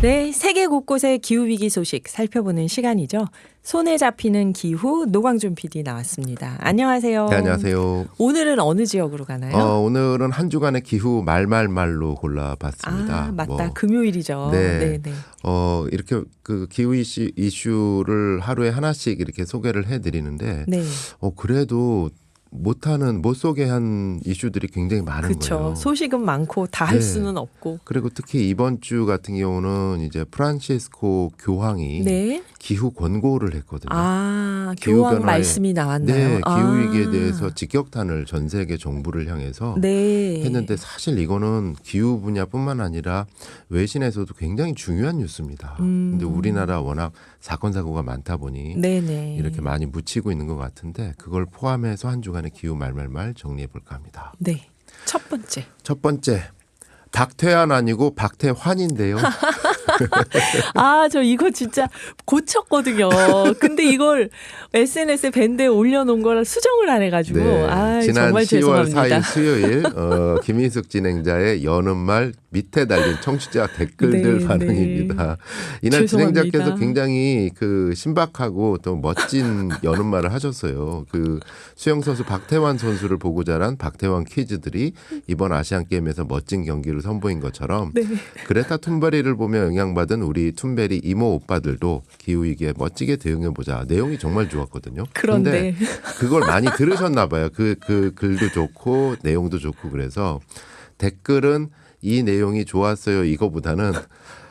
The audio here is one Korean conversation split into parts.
네, 세계 곳곳의 기후위기 소식 살펴보는 시간이죠. 손에 잡히는 기후 노광준 PD 나왔습니다. 안녕하세요. 네, 안녕하세요. 오늘은 어느 지역으로 가나요? 오늘은 한 주간의 기후 말말말로 골라봤습니다. 아, 맞다. 금요일이죠. 네. 네. 이렇게 그 기후 이슈를 하루에 하나씩 이렇게 소개를 해드리는데, 네. 그래도 못 소개한 이슈들이 굉장히 많은 그렇죠. 거예요. 소식은 많고 다 할 네. 수는 없고. 그리고 특히 이번 주 같은 경우는 이제 프란치스코 교황이 네. 기후 권고를 했거든요. 아, 기후 교황 변화에- 말씀이 나왔나요? 네, 기후 위기에 아. 대해서 직격탄을 전 세계 정부를 향해서 네. 했는데 사실 이거는 기후 분야뿐만 아니라 외신에서도 굉장히 중요한 뉴스입니다. 근데 우리나라 워낙 사건 사고가 많다 보니 네네. 이렇게 많이 묻히고 있는 것 같은데 그걸 포함해서 한 주간의 기후 말말말 정리해 볼까 합니다. 네. 첫 번째. 첫 번째, 박태환 아니고 박태환인데요. 아, 저 이거 진짜 고쳤거든요. 근데 이걸 SNS에 밴드에 올려놓은 거라 수정을 안 해가지고. 아, 지난 정말 10월 죄송합니다. 4일 수요일 김희숙 진행자의 여는 말 밑에 달린 청취자 댓글들 네, 반응입니다. 이날 죄송합니다. 진행자께서 굉장히 그 신박하고 또 멋진 여는 말을 하셨어요. 그 수영 선수 박태환 선수를 보고 자란 박태환 키즈들이 이번 아시안 게임에서 멋진 경기를 선보인 것처럼 네. 그레타 툰베리를 보며 영향받은 우리 툰베리 이모 오빠들도 기후 위기에 멋지게 대응해 보자. 내용이 정말 좋았거든요. 그런데 그걸 많이 들으셨나 봐요. 그 글도 좋고 내용도 좋고 그래서 댓글은 이 내용이 좋았어요. 이거보다는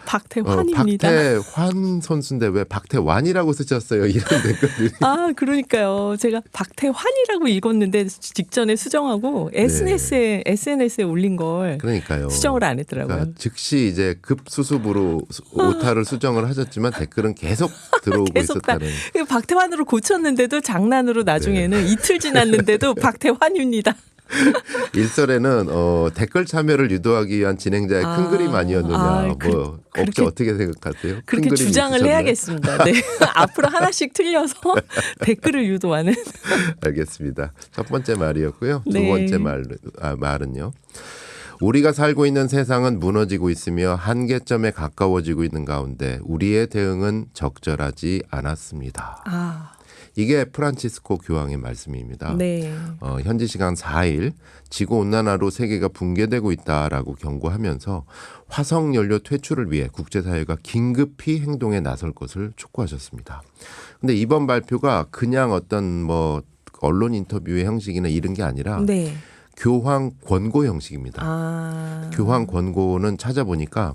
박태환입니다. 박태환 선수인데 왜 박태환이라고 쓰셨어요? 이런 댓글들이. 아, 그러니까요. 제가 박태환이라고 읽었는데 직전에 수정하고 SNS에 올린 걸 그러니까요. 수정을 안 했더라고요. 그러니까 즉시 이제 급수습으로 오타를 수정을 하셨지만 댓글은 계속 들어오고 계속 다 있었다는. 박태환으로 고쳤는데도 장난으로 나중에는 이틀 지났는데도 박태환입니다. 일설에는 댓글 참여를 유도하기 위한 진행자의 큰 그림 아니었느냐. 그렇게- 어떻게 생각하세요? 큰 그렇게 그림이 주장을 있으셨나요? 해야겠습니다. 네. 앞으로 하나씩 틀려서 댓글을 유도하는. 알겠습니다. 첫 번째 말이었고요. 두 네. 번째 말은요. 우리가 살고 있는 세상은 무너지고 있으며 한계점에 가까워지고 있는 가운데 우리의 대응은 적절하지 않았습니다. 아, 이게 프란치스코 교황의 말씀입니다. 네. 현지 시간 4일 지구온난화로 세계가 붕괴되고 있다라고 경고하면서 화석연료 퇴출을 위해 국제사회가 긴급히 행동에 나설 것을 촉구하셨습니다. 근데 이번 발표가 그냥 어떤 언론 인터뷰의 형식이나 이런 게 아니라 네. 교황 권고 형식입니다. 아. 교황 권고는 찾아보니까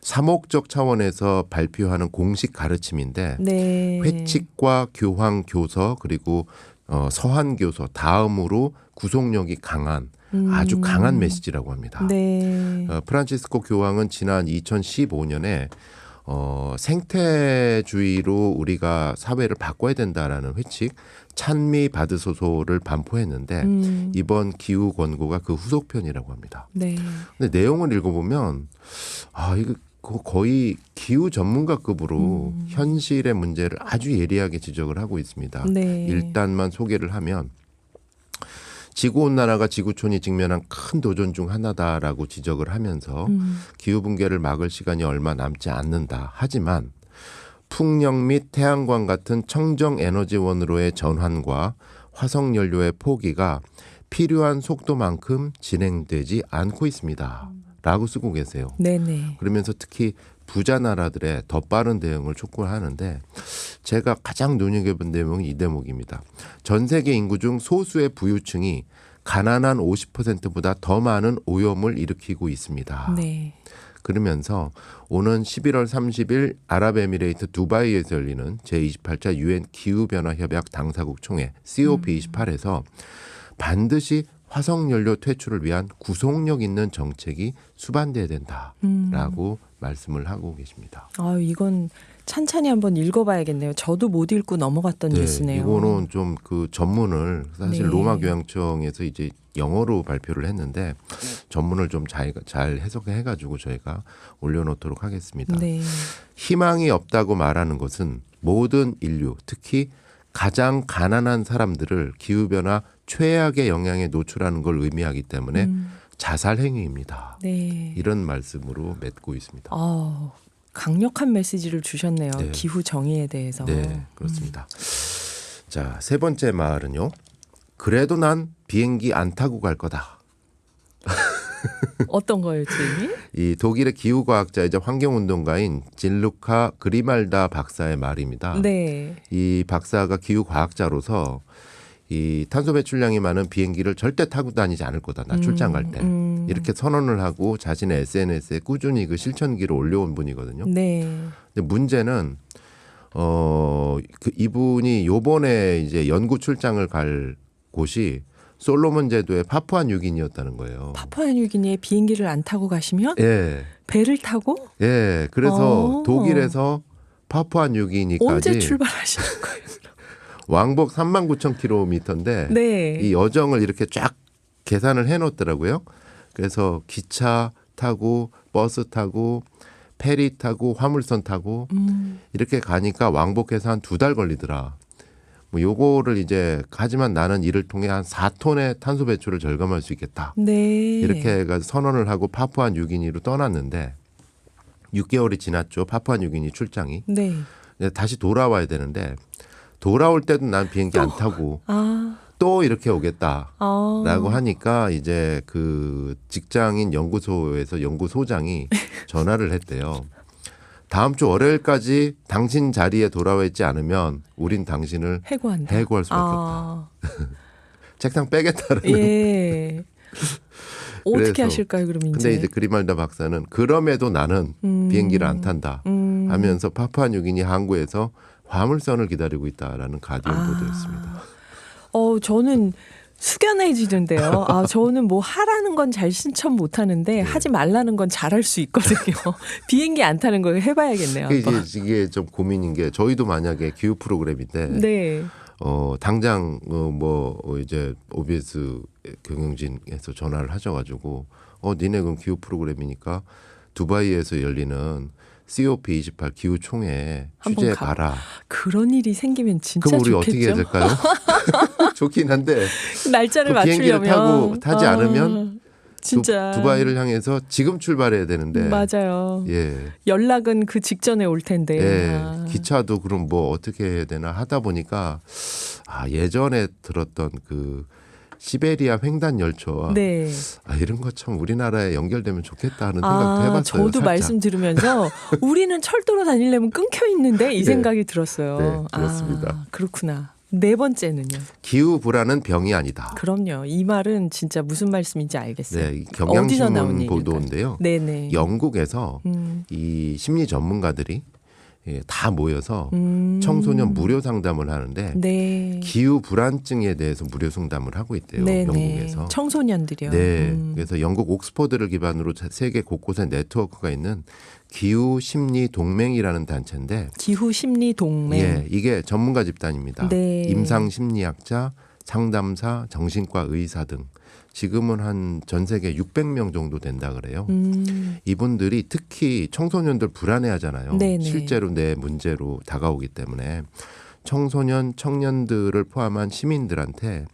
사목적 차원에서 발표하는 공식 가르침인데 네. 회칙과 교황 교서 그리고 서한 교서 다음으로 구속력이 강한 아주 강한 메시지라고 합니다. 네. 프란치스코 교황은 지난 2015년에 생태주의로 우리가 사회를 바꿔야 된다라는 회칙 찬미 받으소서를 반포했는데 이번 기후 권고가 그 후속편이라고 합니다. 네. 근데 내용을 읽어보면 이거 거의 기후 전문가급으로 현실의 문제를 아주 예리하게 지적을 하고 있습니다. 네. 일단만 소개를 하면 지구온난화가 지구촌이 직면한 큰 도전 중 하나다라고 지적을 하면서 기후붕괴를 막을 시간이 얼마 남지 않는다. 하지만 풍력 및 태양광 같은 청정에너지원으로의 전환과 화석연료의 포기가 필요한 속도만큼 진행되지 않고 있습니다. 라고 쓰고 계세요. 네네. 그러면서 특히 부자 나라들의 더 빠른 대응을 촉구하는데 제가 가장 눈여겨본 대목은 이 대목입니다. 전 세계 인구 중 소수의 부유층이 가난한 50%보다 더 많은 오염을 일으키고 있습니다. 네. 그러면서 오는 11월 30일 아랍에미레이트 두바이에서 열리는 제28차 유엔 기후변화협약 당사국 총회 COP28에서 반드시 화석연료 퇴출을 위한 구속력 있는 정책이 수반돼야 된다라고 말씀을 하고 계십니다. 아, 이건 찬찬히 한번 읽어봐야겠네요. 저도 못 읽고 넘어갔던 뉴스네요. 이거는 좀 그 전문을 사실 네. 로마 교황청에서 이제 영어로 발표를 했는데 전문을 좀 잘 해석해가지고 저희가 올려놓도록 하겠습니다. 네. 희망이 없다고 말하는 것은 모든 인류, 특히 가장 가난한 사람들을 기후변화 최악의 영향에 노출하는 걸 의미하기 때문에 자살 행위입니다. 네. 이런 말씀으로 맺고 있습니다. 강력한 메시지를 주셨네요. 네. 기후 정의에 대해서. 네, 그렇습니다. 자, 세 번째 말은요. 그래도 난 비행기 안 타고 갈 거다. 어떤 거예요, 주인님? 이 독일의 기후과학자이자 환경운동가인 진루카 그리말다 박사의 말입니다. 네. 이 박사가 기후과학자로서 이 탄소 배출량이 많은 비행기를 절대 타고 다니지 않을 거다. 나 출장 갈 때. 이렇게 선언을 하고 자신의 SNS에 꾸준히 그 실천기를 올려온 분이거든요. 네. 근데 문제는 그 이분이 요번에 이제 연구 출장을 갈 곳이 솔로몬 제도의 파푸아뉴기니였다는 거예요. 파푸아뉴기니에 비행기를 안 타고 가시면 예. 배를 타고 예. 그래서 독일에서 파푸아뉴기니까지 언제 출발하시는 거예요? 왕복 39,000km인데 네. 이 여정을 이렇게 쫙 계산을 해 놓더라고요. 그래서 기차 타고 버스 타고 페리 타고 화물선 타고 이렇게 가니까 왕복해서 한 2달 걸리더라. 뭐 요거를 이제 하지만 나는 이를 통해 한 4톤의 탄소 배출을 절감할 수 있겠다. 네. 이렇게 해가 선언을 하고 파푸아뉴기니로 떠났는데 6개월이 지났죠. 파푸아뉴기니 출장이. 네. 다시 돌아와야 되는데 돌아올 때도 난 비행기 안 타고 또 이렇게 오겠다라고 하니까 이제 그 직장인 연구소에서 연구소장이 전화를 했대요. 다음 주 월요일까지 당신 자리에 돌아와 있지 않으면 우린 당신을 해고한다. 해고할 수밖에 없다. 책상 빼겠다라는. 예. 어떻게 그래서, 하실까요, 그럼 이제? 근데 이제 그리말다 박사는 그럼에도 나는 비행기를 안 탄다 하면서 파푸아뉴기니 항구에서 화물선을 기다리고 있다라는 가디언 보도였습니다. 저는 숙연해지는데요. 저는 뭐 하라는 건 잘 실천 못하는데 하지 말라는 건 잘할 수 있거든요. 비행기 안 타는 거 해봐야겠네요. 이게 좀 고민인 게 저희도 만약에 기후 프로그램인데 네. 당장 이제 OBS 경영진에서 전화를 하셔가지고 니네 그럼 기후 프로그램이니까 두바이에서 열리는 COP28 기후 총회 취재 봐라. 그런 일이 생기면 진짜 그럼 우리 좋겠죠. 어떻게 해야 될까요? 좋긴 한데 날짜를 그 비행기를 맞추려면 타지 않으면 진짜 두바이를 향해서 지금 출발해야 되는데 맞아요. 예. 연락은 그 직전에 올 텐데. 예. 기차도 그럼 뭐 어떻게 해야 되나 하다 보니까 예전에 들었던 그 시베리아 횡단 열차와 네. 이런 것 참 우리나라에 연결되면 좋겠다 하는 생각도 해봤어요. 저도 살짝. 말씀 들으면서 우리는 철도로 다니려면 끊겨 있는데 이 네. 생각이 들었어요. 네, 그렇습니다. 그렇구나. 네 번째는요. 기후 불안은 병이 아니다. 그럼요. 이 말은 진짜 무슨 말씀인지 알겠어요. 네, 어디서 나온 경향신문 얘기일까요? 보도인데요. 네네. 영국에서 이 심리 전문가들이 다 모여서 청소년 무료 상담을 하는데 네. 기후 불안증에 대해서 무료 상담을 하고 있대요. 네네. 영국에서. 청소년들이요. 네. 그래서 영국 옥스퍼드를 기반으로 세계 곳곳에 네트워크가 있는 기후 심리 동맹이라는 단체인데 기후 심리 동맹. 예, 이게 전문가 집단입니다. 네. 임상 심리학자, 상담사, 정신과 의사 등 지금은 한 전 세계 600명 정도 된다 그래요. 이분들이 특히 청소년들 불안해하잖아요. 네네. 실제로 내 문제로 다가오기 때문에 청소년, 청년들을 포함한 시민들한테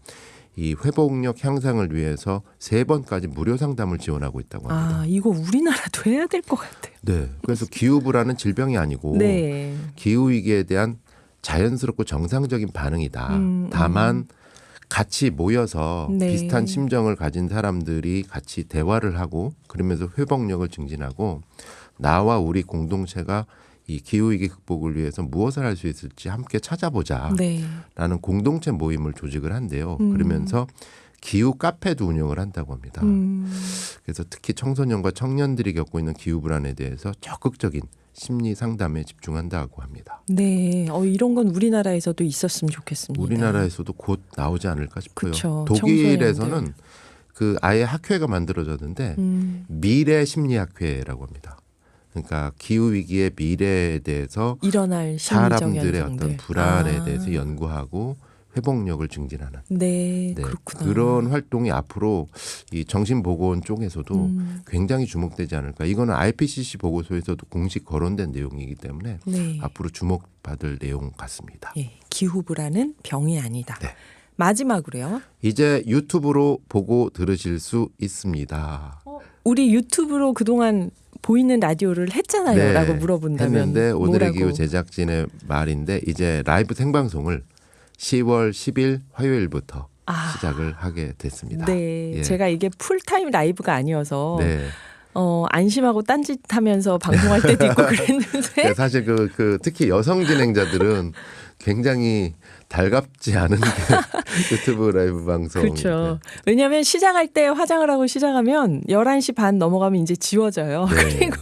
이 회복력 향상을 위해서 3번까지 무료 상담을 지원하고 있다고 합니다. 이거 우리나라도 해야 될 것 같아요. 네. 그래서 기후 불안은 질병이 아니고 네. 기후 위기에 대한 자연스럽고 정상적인 반응이다. 다만 같이 모여서 네. 비슷한 심정을 가진 사람들이 같이 대화를 하고 그러면서 회복력을 증진하고 나와 우리 공동체가 이 기후위기 극복을 위해서 무엇을 할 수 있을지 함께 찾아보자라는 네. 공동체 모임을 조직을 한대요. 그러면서 기후 카페도 운영을 한다고 합니다. 그래서 특히 청소년과 청년들이 겪고 있는 기후 불안에 대해서 적극적인 심리 상담에 집중한다고 합니다. 네. 이런 건 우리나라에서도 있었으면 좋겠습니다. 우리나라에서도 곧 나오지 않을까 싶어요. 그쵸, 독일에서는 청소년들. 그 아예 학회가 만들어졌는데 미래 심리학회라고 합니다. 그러니까 기후 위기의 미래에 대해서 일어날 심리적 사람들의 현상들. 어떤 불안에 대해서 연구하고 회복력을 증진하는 네, 그렇구나. 그런 활동이 앞으로 이 정신보건 쪽에서도 굉장히 주목되지 않을까. 이거는 IPCC 보고서에서도 공식 거론된 내용이기 때문에 네. 앞으로 주목받을 내용 같습니다. 예, 기후 불안은 병이 아니다. 네. 마지막으로요. 이제 유튜브로 보고 들으실 수 있습니다. 우리 유튜브로 그동안 보이는 라디오를 했잖아요. 네, 라고 물어본다면 했는데 오늘의 뭐라고? 기후 제작진의 말인데 이제 라이브 생방송을 10월 10일 화요일부터 시작을 하게 됐습니다. 네, 예. 제가 이게 풀타임 라이브가 아니어서 네. 안심하고 딴짓하면서 방송할 때도 있고 그랬는데 사실 특히 여성 진행자들은 굉장히 달갑지 않은 게 유튜브 라이브 방송. 그렇죠. 왜냐하면 시작할 때 화장을 하고 시작하면 11시 반 넘어가면 이제 지워져요. 네. 그리고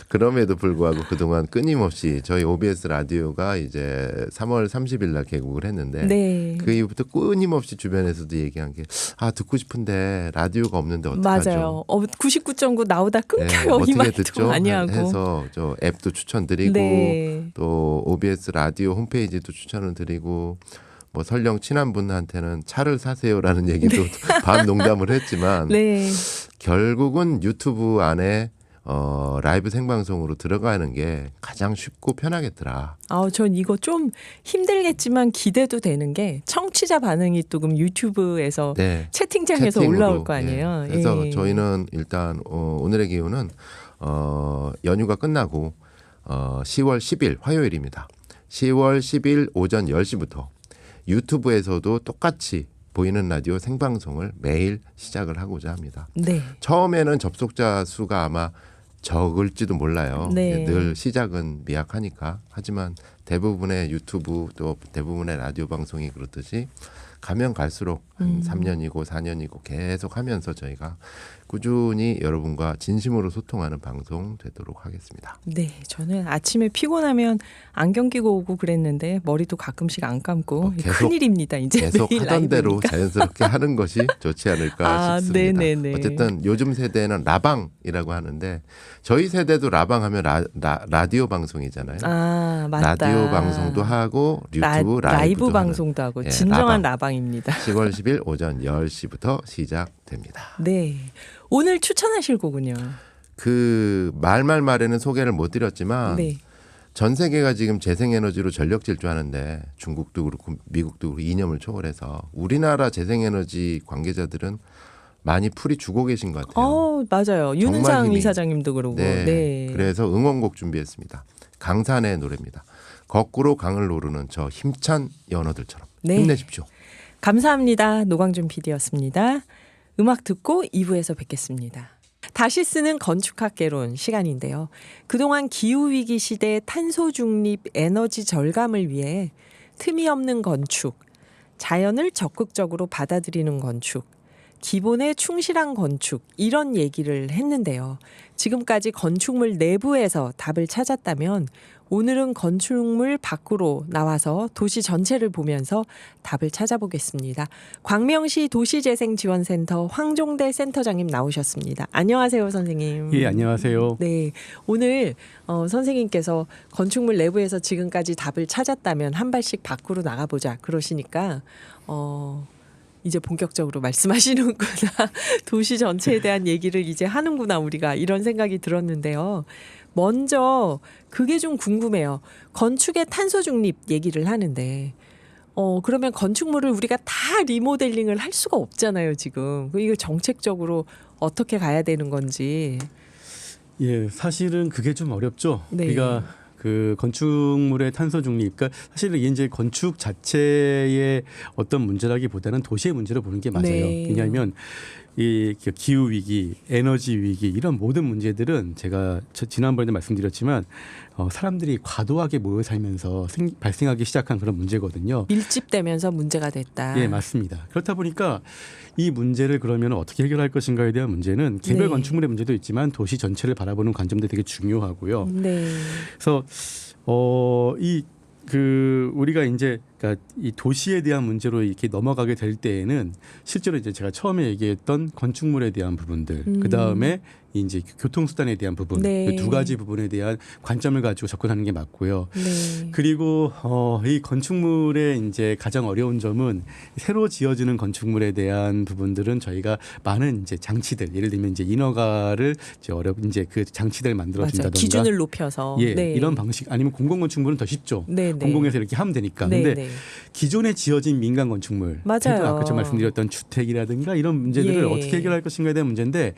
그럼에도 불구하고 그동안 끊임없이 저희 OBS 라디오가 이제 3월 30일 날 개국을 했는데 네. 그 이후부터 끊임없이 주변에서도 얘기한 게 듣고 싶은데 라디오가 없는데 어떡하죠? 맞아요. 99.9 나오다 끊겨요. 이 어떻게 말도 듣죠? 많이 하고. 해서 저 앱도 추천드리고 네. 또 OBS 라디오 홈페이지도 추천을 드리고 뭐 설령 친한 분한테는 차를 사세요라는 얘기도 반 농담을 했지만 네. 결국은 유튜브 안에 라이브 생방송으로 들어가는 게 가장 쉽고 편하겠더라. 전 이거 좀 힘들겠지만 기대도 되는 게 청취자 반응이 또 그럼 유튜브에서 네. 채팅창에서 채팅으로, 올라올 거 아니에요. 예. 그래서 예. 저희는 일단 오늘의 기후는 연휴가 끝나고 10월 10일 화요일입니다. 10월 10일 오전 10시부터 유튜브에서도 똑같이 보이는 라디오 생방송을 매일 시작을 하고자 합니다. 네. 처음에는 접속자 수가 아마 적을지도 몰라요. 네. 늘 시작은 미약하니까. 하지만 대부분의 유튜브 또 대부분의 라디오 방송이 그렇듯이 가면 갈수록 한 3년이고 4년이고 계속 하면서 저희가 꾸준히 여러분과 진심으로 소통하는 방송 되도록 하겠습니다. 네, 저는 아침에 피곤하면 안경 끼고 오고 그랬는데 머리도 가끔씩 안 감고 계속, 큰일입니다. 이제 계속 매일 하던 대로 라이브니까. 자연스럽게 하는 것이 좋지 않을까 싶습니다. 네네네. 어쨌든 요즘 세대는 라방이라고 하는데 저희 세대도 라방하면 라디오 방송이잖아요. 맞다. 라디오 방송도 하고 유튜브 라이브 라이브도 방송도 하고 예, 진정한 라방. 라방입니다. 10월 10일 오전 10시부터 시작됩니다. 네, 오늘 추천하실 곡은요. 말에는 소개를 못 드렸지만 네. 전 세계가 지금 재생에너지로 전력 질주하는데 중국도 그렇고 미국도 그렇고 이념을 초월해서 우리나라 재생에너지 관계자들은 많이 풀이 주고 계신 것 같아요. 맞아요. 윤은상 힘이. 이사장님도 그러고. 네. 네. 그래서 응원곡 준비했습니다. 강산의 노래입니다. 거꾸로 강을 오르는 저 힘찬 연어들처럼 네. 힘내십시오. 감사합니다. 노광준 PD였습니다. 음악 듣고 2부에서 뵙겠습니다. 다시 쓰는 건축학개론 시간인데요. 그동안 기후위기 시대 탄소 중립 에너지 절감을 위해 틈이 없는 건축, 자연을 적극적으로 받아들이는 건축, 기본에 충실한 건축 이런 얘기를 했는데요. 지금까지 건축물 내부에서 답을 찾았다면 오늘은 건축물 밖으로 나와서 도시 전체를 보면서 답을 찾아보겠습니다. 광명시 도시재생지원센터 황종대 센터장님 나오셨습니다. 안녕하세요, 선생님. 예, 안녕하세요. 네, 오늘 선생님께서 건축물 내부에서 지금까지 답을 찾았다면 한 발씩 밖으로 나가보자 그러시니까 이제 본격적으로 말씀하시는구나. 도시 전체에 대한 얘기를 이제 하는구나 우리가 이런 생각이 들었는데요. 먼저 그게 좀 궁금해요. 건축의 탄소 중립 얘기를 하는데 그러면 건축물을 우리가 다 리모델링을 할 수가 없잖아요, 지금. 이거 정책적으로 어떻게 가야 되는 건지. 예, 사실은 그게 좀 어렵죠. 네. 그러니까 그 건축물의 탄소 중립, 그러니까 사실은 이게 이제 건축 자체의 어떤 문제라기보다는 도시의 문제로 보는 게 맞아요. 네. 왜냐하면 이 기후 위기, 에너지 위기 이런 모든 문제들은 제가 지난번에도 말씀드렸지만 사람들이 과도하게 모여 살면서 발생하기 시작한 그런 문제거든요. 밀집되면서 문제가 됐다. 예, 맞습니다. 그렇다 보니까 이 문제를 그러면 어떻게 해결할 것인가에 대한 문제는 개별 네. 건축물의 문제도 있지만 도시 전체를 바라보는 관점도 되게 중요하고요. 네. 그래서 우리가 이제 그러니까 이 도시에 대한 문제로 이렇게 넘어가게 될 때에는 실제로 이제 제가 처음에 얘기했던 건축물에 대한 부분들, 그 다음에 이제 교통수단에 대한 부분, 네. 그 두 가지 부분에 대한 관점을 가지고 접근하는 게 맞고요. 네. 그리고 이 건축물의 이제 가장 어려운 점은 새로 지어지는 건축물에 대한 부분들은 저희가 많은 이제 장치들, 예를 들면 이제 인허가를 이제 그 장치들을 만들어 준다던가, 기준을 높여서. 예, 네. 이런 방식 아니면 공공 건축물은 더 쉽죠. 네, 네. 공공에서 이렇게 하면 되니까. 네, 근데 네. 기존에 지어진 민간 건축물, 맞아요. 아까 저 말씀드렸던 주택이라든가 이런 문제들을 예. 어떻게 해결할 것인가에 대한 문제인데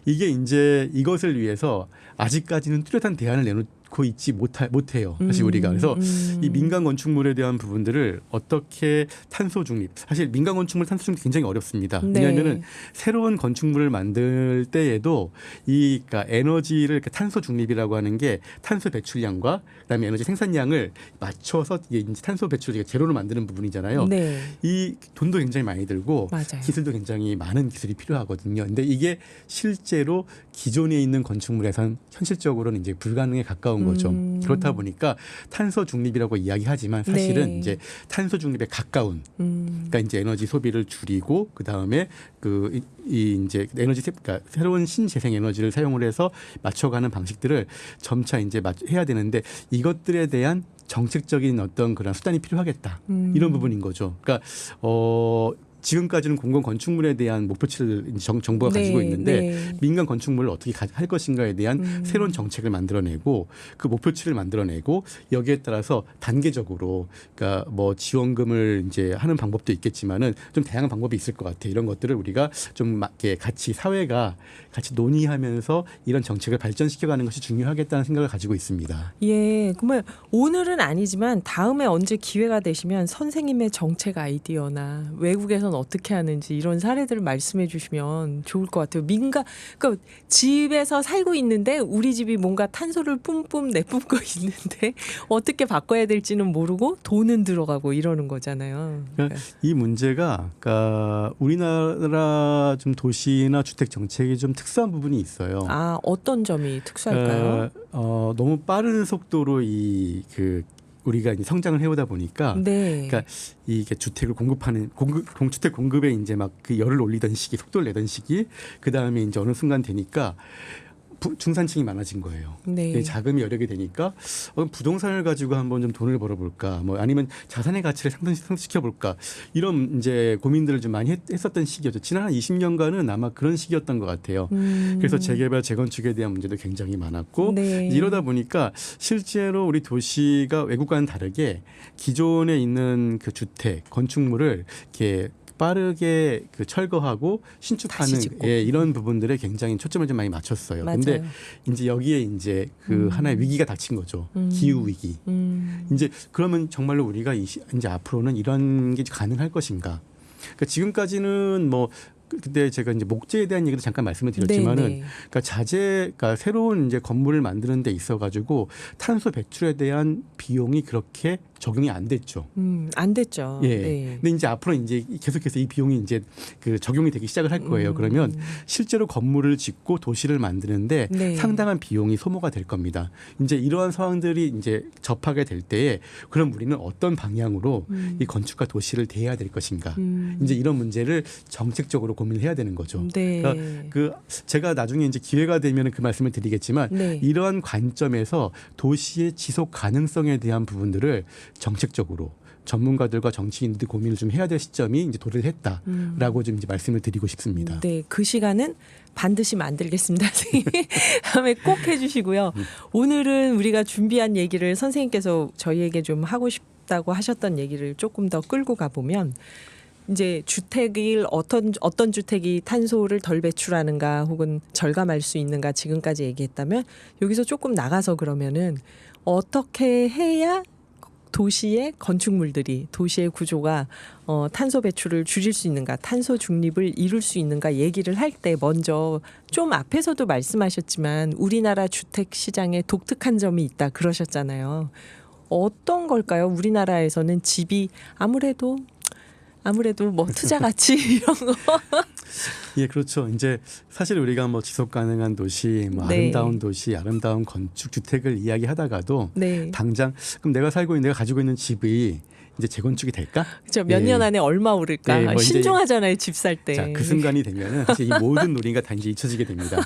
이게 이제 이것을 위해서 아직까지는 뚜렷한 대안을 내놓고 있지 못해요. 사실 우리가 그래서 이 민간 건축물에 대한 부분들을 어떻게 탄소 중립, 사실 민간 건축물 탄소 중립 굉장히 어렵습니다. 네. 왜냐하면은 새로운 건축물을 만들 때에도 이 그러니까 에너지를 이렇게 탄소 중립이라고 하는 게 탄소 배출량과 그다음에 에너지 생산량을 맞춰서 이게 이제 탄소 배출을 제로로 만드는 부분이잖아요. 네. 이 돈도 굉장히 많이 들고 맞아요. 기술도 굉장히 많은 기술이 필요하거든요. 근데 이게 실제로 기존에 있는 건축물에선 현실적으로는 이제 불가능에 가까운 거죠. 그렇다 보니까 탄소 중립이라고 이야기하지만 사실은 네. 이제 탄소 중립에 가까운 그러니까 이제 에너지 소비를 줄이고 그다음에 이 이제 에너지 그러니까 새로운 신재생 에너지를 사용을 해서 맞춰가는 방식들을 점차 이제 해야 되는데 이것들에 대한 정책적인 어떤 그런 수단이 필요하겠다. 이런 부분인 거죠. 그러니까 지금까지는 공공 건축물에 대한 목표치를 정부가 가지고 있는데 민간 건축물을 어떻게 할 것인가에 대한 새로운 정책을 만들어내고 그 목표치를 만들어내고 여기에 따라서 단계적으로 그러니까 뭐 지원금을 이제 하는 방법도 있겠지만은 좀 다양한 방법이 있을 것 같아요. 이런 것들을 우리가 좀 같이 사회가 같이 논의하면서 이런 정책을 발전시켜가는 것이 중요하겠다는 생각을 가지고 있습니다. 예, 그러면 오늘은 아니지만 다음에 언제 기회가 되시면 선생님의 정책 아이디어나 외국에선 어떻게 하는지 이런 사례들을 말씀해 주시면 좋을 것 같아요. 그러니까 집에서 살고 있는데 우리 집이 뭔가 탄소를 뿜뿜 내뿜고 있는데 어떻게 바꿔야 될지는 모르고 돈은 들어가고 이러는 거잖아요. 그러니까 이 문제가 그러니까 우리나라 좀 도시나 주택 정책이 좀 특수한 부분이 있어요. 아, 어떤 점이 특수할까요? 너무 빠른 속도로 우리가 이제 성장을 해오다 보니까, 네. 그러니까 이게 주택을 주택 공급에 이제 막 그 열을 올리던 시기, 속도를 내던 시기, 그 다음에 이제 어느 순간 되니까 중산층이 많아진 거예요. 네. 자금이 여력이 되니까 부동산을 가지고 한번 좀 돈을 벌어볼까, 뭐 아니면 자산의 가치를 상승시켜볼까 이런 이제 고민들을 좀 많이 했었던 시기였죠. 지난 한 20년간은 아마 그런 시기였던 것 같아요. 그래서 재개발, 재건축에 대한 문제도 굉장히 많았고 네. 이러다 보니까 실제로 우리 도시가 외국과는 다르게 기존에 있는 그 주택, 건축물을 이렇게 빠르게 철거하고 신축하는 이런 부분들에 굉장히 초점을 좀 많이 맞췄어요. 그런데 이제 여기에 이제 하나의 위기가 닥친 거죠. 기후 위기. 이제 그러면 정말로 우리가 이제 앞으로는 이런 게 가능할 것인가? 그러니까 지금까지는 뭐 그때 제가 이제 목재에 대한 얘기도 잠깐 말씀을 드렸지만은, 그러니까 새로운 이제 건물을 만드는 데 있어 가지고 탄소 배출에 대한 비용이 그렇게 적용이 안 됐죠. 안 됐죠. 예. 네. 근데 이제 앞으로 이제 계속해서 이 비용이 이제 적용이 되기 시작을 할 거예요. 그러면 실제로 건물을 짓고 도시를 만드는데 상당한 비용이 소모가 될 겁니다. 이제 이러한 상황들이 이제 접하게 될 때에 그럼 우리는 어떤 방향으로 이 건축과 도시를 대해야 될 것인가? 이제 이런 문제를 정책적으로 고민을 해야 되는 거죠. 네. 그러니까 제가 나중에 이제 기회가 되면 그 말씀을 드리겠지만 이러한 관점에서 도시의 지속 가능성에 대한 부분들을 정책적으로 전문가들과 정치인들 고민을 좀 해야 될 시점이 이제 도래했다라고 좀 이제 말씀을 드리고 싶습니다. 네, 그 시간은 반드시 만들겠습니다. 다음에 꼭 해주시고요. 오늘은 우리가 준비한 얘기를 선생님께서 저희에게 좀 하고 싶다고 하셨던 얘기를 조금 더 끌고 가보면 이제 주택을 어떤 주택이 탄소를 덜 배출하는가 혹은 절감할 수 있는가 지금까지 얘기했다면 여기서 조금 나가서 그러면은 어떻게 해야 도시의 건축물들이 도시의 구조가 탄소 배출을 줄일 수 있는가, 탄소 중립을 이룰 수 있는가 얘기를 할 때 먼저 좀 앞에서도 말씀하셨지만 우리나라 주택 시장에 독특한 점이 있다 그러셨잖아요. 어떤 걸까요? 우리나라에서는 집이 아무래도 뭐 투자 가치 이런 거. 예, 그렇죠. 이제 사실 우리가 뭐 지속 가능한 도시, 뭐 아름다운 도시, 아름다운 건축 주택을 이야기하다가도 당장 그럼 내가 가지고 있는 집이 이제 재건축이 될까? 그렇죠. 몇 년 안에 얼마 오를까? 뭐 신중하잖아요, 집 살 때. 자, 그 순간이 되면은 사실 이 모든 논의가 다 이제 잊혀지게 됩니다.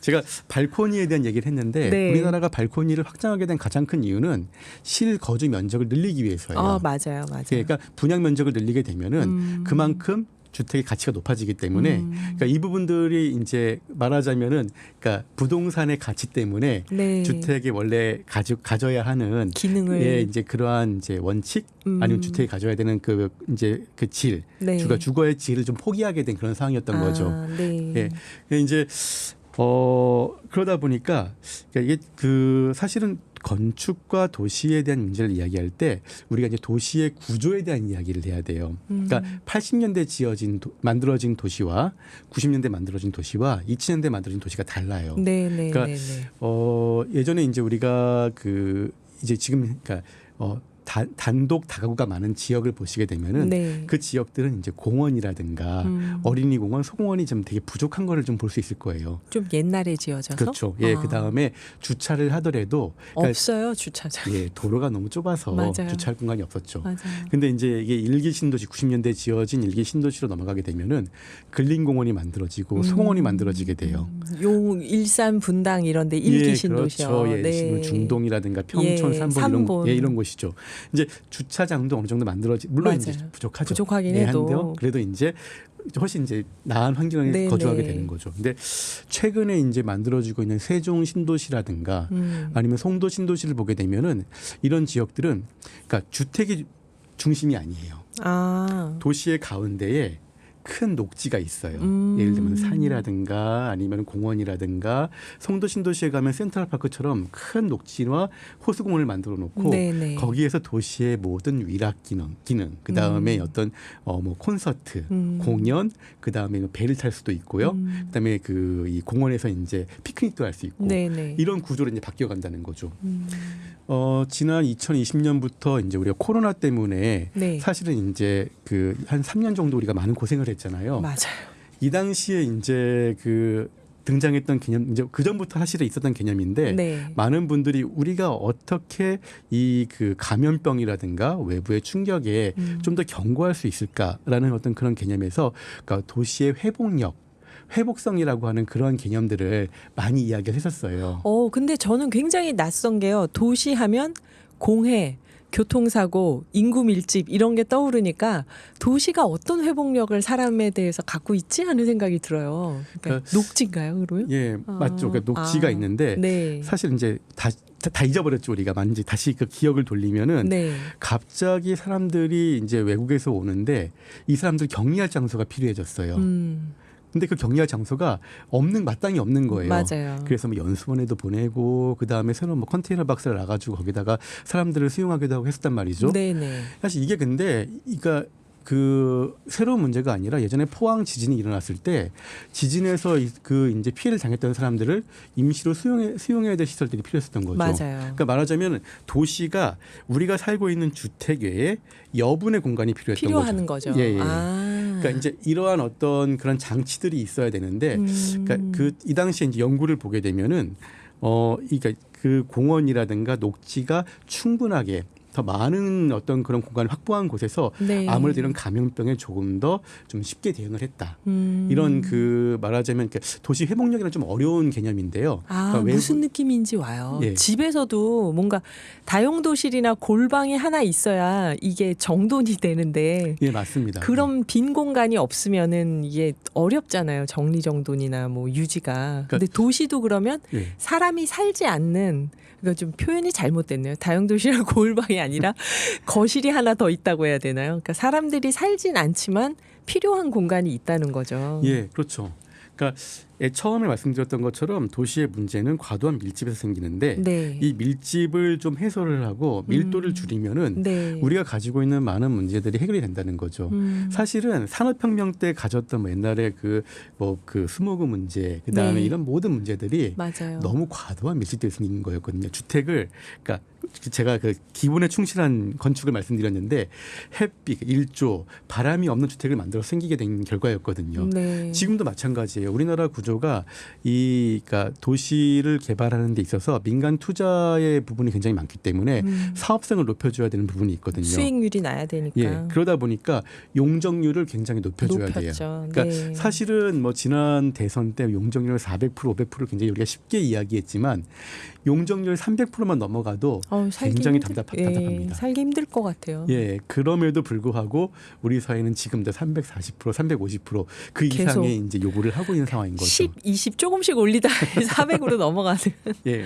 제가 발코니에 대한 얘기를 했는데 우리나라가 발코니를 확장하게 된 가장 큰 이유는 실거주 면적을 늘리기 위해서예요. 맞아요. 그러니까 분양 면적을 늘리게 되면은 그만큼 주택의 가치가 높아지기 때문에 그러니까 이 부분들이 이제 말하자면은 그러니까 부동산의 가치 때문에 네. 주택이 원래 가져야 하는 기능을 예, 이제 그러한 이제 원칙 아니면 주택이 가져야 되는 그 이제 그 질, 네. 주거의 질을 좀 포기하게 된 그런 상황이었던 거죠. 네. 예, 이제 그러다 보니까 그러니까 이게 그 사실은 건축과 도시에 대한 문제를 이야기할 때 우리가 이제 도시의 구조에 대한 이야기를 해야 돼요. 그러니까 80년대 만들어진 도시와 90년대 만들어진 도시와 2000년대 만들어진 도시가 달라요. 네, 네, 그러니까 네, 네. 예전에 이제 우리가 그 이제 지금 그러니까 단독 다가구가 많은 지역을 보시게 되면은 네. 그 지역들은 이제 공원이라든가 어린이 공원, 소공원이 좀 되게 부족한 거를 좀 볼 수 있을 거예요. 좀 옛날에 지어져서 그렇죠. 예, 그 다음에 주차를 하더라도 그러니까 없어요 주차장. 예, 도로가 너무 좁아서 맞아요. 주차할 공간이 없었죠. 맞아요. 근데 이제 이게 일기 신도시 90년대 지어진 일기 신도시로 넘어가게 되면은 근린공원이 만들어지고 소공원이 만들어지게 돼요. 용 일산 분당 이런데 일기 예, 신도시요. 그렇죠. 예, 네. 중동이라든가 평촌, 예, 삼본 이런 곳이죠. 이제 주차장도 어느 정도 물론 이제 맞아요. 부족하죠. 부족하긴 예, 해도. 한데요. 그래도 이제 훨씬 이제 나은 환경에 네, 거주하게 네. 되는 거죠. 근데 최근에 이제 만들어지고 있는 세종 신도시라든가 아니면 송도 신도시를 보게 되면은 이런 지역들은 그러니까 주택이 중심이 아니에요. 아. 도시의 가운데에 큰 녹지가 있어요. 예를 들면 산이라든가 아니면 공원이라든가 송도 신도시에 가면 센트럴파크처럼 큰 녹지와 호수공원을 만들어 놓고 네네. 거기에서 도시의 모든 위락 기능 그 다음에 어떤 뭐 콘서트, 공연, 그 다음에 배를 탈 수도 있고요. 그 다음에 그 이 공원에서 이제 피크닉도 할 수 있고 네네. 이런 구조로 이제 바뀌어 간다는 거죠. 지난 2020년부터 이제 우리가 코로나 때문에 네. 사실은 이제 그 한 3년 정도 우리가 많은 고생을 했잖아요. 맞아요. 이 당시에 이제 그 등장했던 개념 이제 그 전부터 사실은 있었던 개념인데 네. 많은 분들이 우리가 어떻게 이 그 감염병이라든가 외부의 충격에 좀 더 경고할 수 있을까라는 어떤 그런 개념에서 그러니까 도시의 회복성이라고 하는 그런 개념들을 많이 이야기를 했었어요. 근데 저는 굉장히 낯선 게요. 도시 하면 공해, 교통사고, 인구 밀집 이런 게 떠오르니까 도시가 어떤 회복력을 사람에 대해서 갖고 있지 하는 생각이 들어요. 그러니까 녹지인가요, 그러면? 예, 맞죠. 그러니까 녹지가 있는데 네. 사실 이제 다 잊어버렸죠 우리가 많이 다시 그 기억을 돌리면은 네. 갑자기 사람들이 이제 외국에서 오는데 이 사람들 격리할 장소가 필요해졌어요. 근데 그 격리할 장소가 마땅히 없는 거예요. 맞아요. 그래서 뭐 연수원에도 보내고 그 다음에 새로운 뭐 컨테이너 박스를 놔가지고 거기다가 사람들을 수용하기도 하고 했었단 말이죠. 네네. 사실 이게 근데 그러니까 그 새로운 문제가 아니라 예전에 포항 지진이 일어났을 때 지진에서 그 이제 피해를 당했던 사람들을 임시로 수용해야 될 시설들이 필요했었던 거죠. 맞아요. 그러니까 말하자면 도시가 우리가 살고 있는 주택 외에 여분의 공간이 필요한 거죠. 예, 예. 아. 그러니까 이제 이러한 어떤 그런 장치들이 있어야 되는데, 그러니까 이 당시에 이제 연구를 보게 되면은 그러니까 그 공원이라든가 녹지가 충분하게 더 많은 어떤 그런 공간을 확보한 곳에서 네. 아무래도 이런 감염병에 조금 더 좀 쉽게 대응을 했다. 이런 그 말하자면 도시 회복력이란 좀 어려운 개념인데요. 그러니까 무슨 느낌인지 와요. 예. 집에서도 뭔가 다용도실이나 골방이 하나 있어야 이게 정돈이 되는데 예, 맞습니다. 그런 빈 공간이 없으면은 이게 어렵잖아요. 정리정돈이나 뭐 유지가. 근데 도시도 그러면 예. 사람이 살지 않는 그러니까 좀 표현이 잘못됐네요. 다용도실이나 골방이 아니라 거실이 하나 더 있다고 해야 되나요? 그러니까 사람들이 살진 않지만 필요한 공간이 있다는 거죠. 예, 그렇죠. 그러니까 처음에 말씀드렸던 것처럼 도시의 문제는 과도한 밀집에서 생기는데 네. 이 밀집을 좀 해소를 하고 밀도를 줄이면은 네. 우리가 가지고 있는 많은 문제들이 해결이 된다는 거죠. 사실은 산업혁명 때 가졌던 뭐 옛날에 그 스모그 문제, 그 다음에 네. 이런 모든 문제들이 맞아요. 너무 과도한 밀집되어 생긴 거였거든요. 주택을 그러니까 제가 그 기본에 충실한 건축을 말씀드렸는데 햇빛, 일조, 바람이 없는 주택을 만들어 생기게 된 결과였거든요. 네. 지금도 마찬가지예요. 우리나라 구조가 그러니까 도시를 개발하는 데 있어서 민간 투자의 부분이 굉장히 많기 때문에 사업성을 높여줘야 되는 부분이 있거든요. 수익률이 나야 되니까. 예, 그러다 보니까 용적률을 굉장히 높여줘야 돼요. 높였죠. 그러니까 네. 사실은 뭐 지난 대선 때 용적률 400%, 500%를 굉장히 우리가 쉽게 이야기했지만 용적률 300%만 넘어가도 굉장히 답답합니다. 살기 힘들 것 같아요. 예, 그럼에도 불구하고 우리 사회는 지금도 340%, 350%그 이상의 이제 요구를 하고 있는 상황인 거죠. 10, 20 조금씩 올리다 400으로 넘어가는. 예,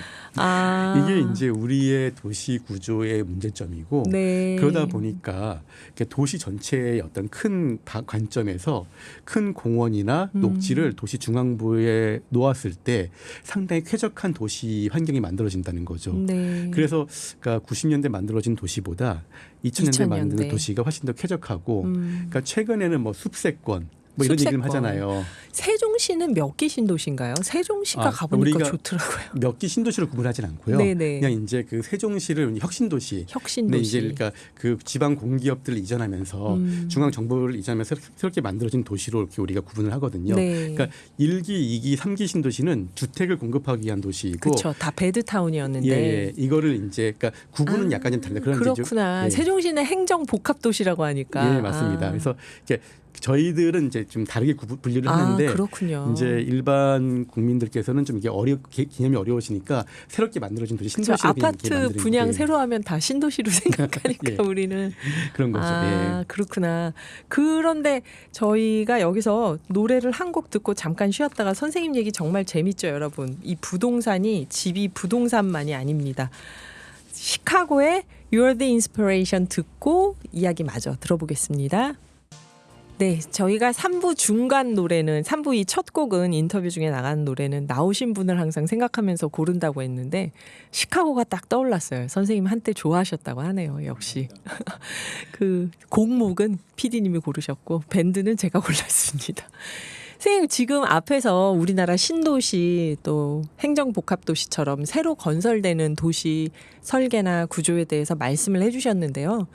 이게 이제 우리의 도시 구조의 문제점이고 네. 그러다 보니까 도시 전체의 어떤 큰 관점에서 큰 공원이나 녹지를 도시 중앙부에 놓았을 때 상당히 쾌적한 도시 환경이 만들어진다는 거죠. 네. 그래서 그러니까 90년대 만들어진 도시보다 2000년대 만드는 도시가 훨씬 더 쾌적하고 그러니까 최근에는 뭐 숲세권 뭐 이런 얘기를 하잖아요. 세종시는 몇 기 신도시인가요? 세종시가 가보니까 좋더라고요. 몇 기 신도시로 구분하진 않고요. 네네. 그냥 이제 그 세종시를 혁신도시. 네, 이제 그러니까 그 지방 공기업들을 이전하면서 중앙 정부를 이전하면서 새롭게 만들어진 도시로 이렇게 우리가 구분을 하거든요. 네. 그러니까 1기, 2기, 3기 신도시는 주택을 공급하기 위한 도시이고, 그렇죠. 다 베드타운이었는데. 예, 이거를 이제 그러니까 구분은 약간 좀 다른데 그렇구나. 예. 세종시는 행정 복합 도시라고 하니까. 예, 맞습니다. 그래서 이게 저희들은 이제 좀 다르게 분류를 하는데 그렇군요. 이제 일반 국민들께서는 좀 이게 개념이 어려우시니까 새롭게 만들어진 도시 신도시로 아파트 분양 새로 하면 다 신도시로 생각하니까 예. 우리는 그런 거죠. 예. 그렇구나. 그런데 저희가 여기서 노래를 한 곡 듣고 잠깐 쉬었다가 선생님 얘기 정말 재밌죠, 여러분. 이 부동산이 집이 부동산만이 아닙니다. 시카고의 You're the Inspiration 듣고 이야기 마저 들어보겠습니다. 네, 저희가 3부 중간 노래는 3부 이 첫 곡은 인터뷰 중에 나가는 노래는 나오신 분을 항상 생각하면서 고른다고 했는데 시카고가 딱 떠올랐어요. 선생님 한때 좋아하셨다고 하네요. 역시 그 곡목은 PD님이 고르셨고 밴드는 제가 골랐습니다. 선생님 지금 앞에서 우리나라 신도시 또 행정복합도시처럼 새로 건설되는 도시 설계나 구조에 대해서 말씀을 해주셨는데요.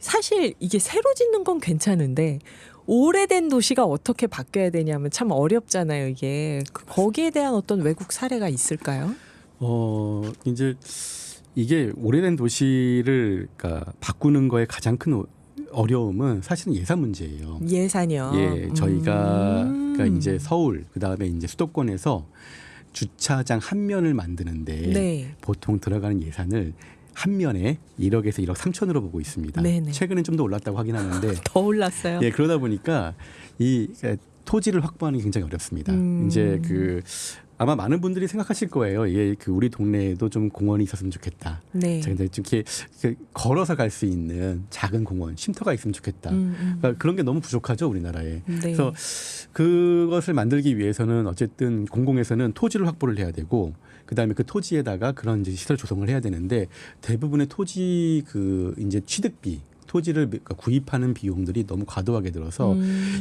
사실 이게 새로 짓는 건 괜찮은데 오래된 도시가 어떻게 바뀌어야 되냐면 참 어렵잖아요. 이게 거기에 대한 어떤 외국 사례가 있을까요? 이제 이게 오래된 도시를 그러니까 바꾸는 거에 가장 큰 어려움은 사실은 예산 문제예요. 예산이요. 예, 저희가 그러니까 이제 서울 그다음에 이제 수도권에서 주차장 한 면을 만드는데 네. 보통 들어가는 예산을 한 면에 1억에서 1억 3천으로 보고 있습니다. 네네. 최근엔 좀 더 올랐다고 확인하는데 더 올랐어요. 예, 그러다 보니까 이 토지를 확보하는 게 굉장히 어렵습니다. 이제 그 아마 많은 분들이 생각하실 거예요. 이게 그 우리 동네에도 좀 공원이 있었으면 좋겠다. 네. 좀 이렇게 걸어서 갈 수 있는 작은 공원, 쉼터가 있으면 좋겠다. 그러니까 그런 게 너무 부족하죠, 우리나라에. 네. 그래서 그것을 만들기 위해서는 어쨌든 공공에서는 토지를 확보를 해야 되고, 그다음에 그 토지에다가 그런 이제 시설 조성을 해야 되는데 대부분의 토지 그 이제 취득비 토지를 구입하는 비용들이 너무 과도하게 들어서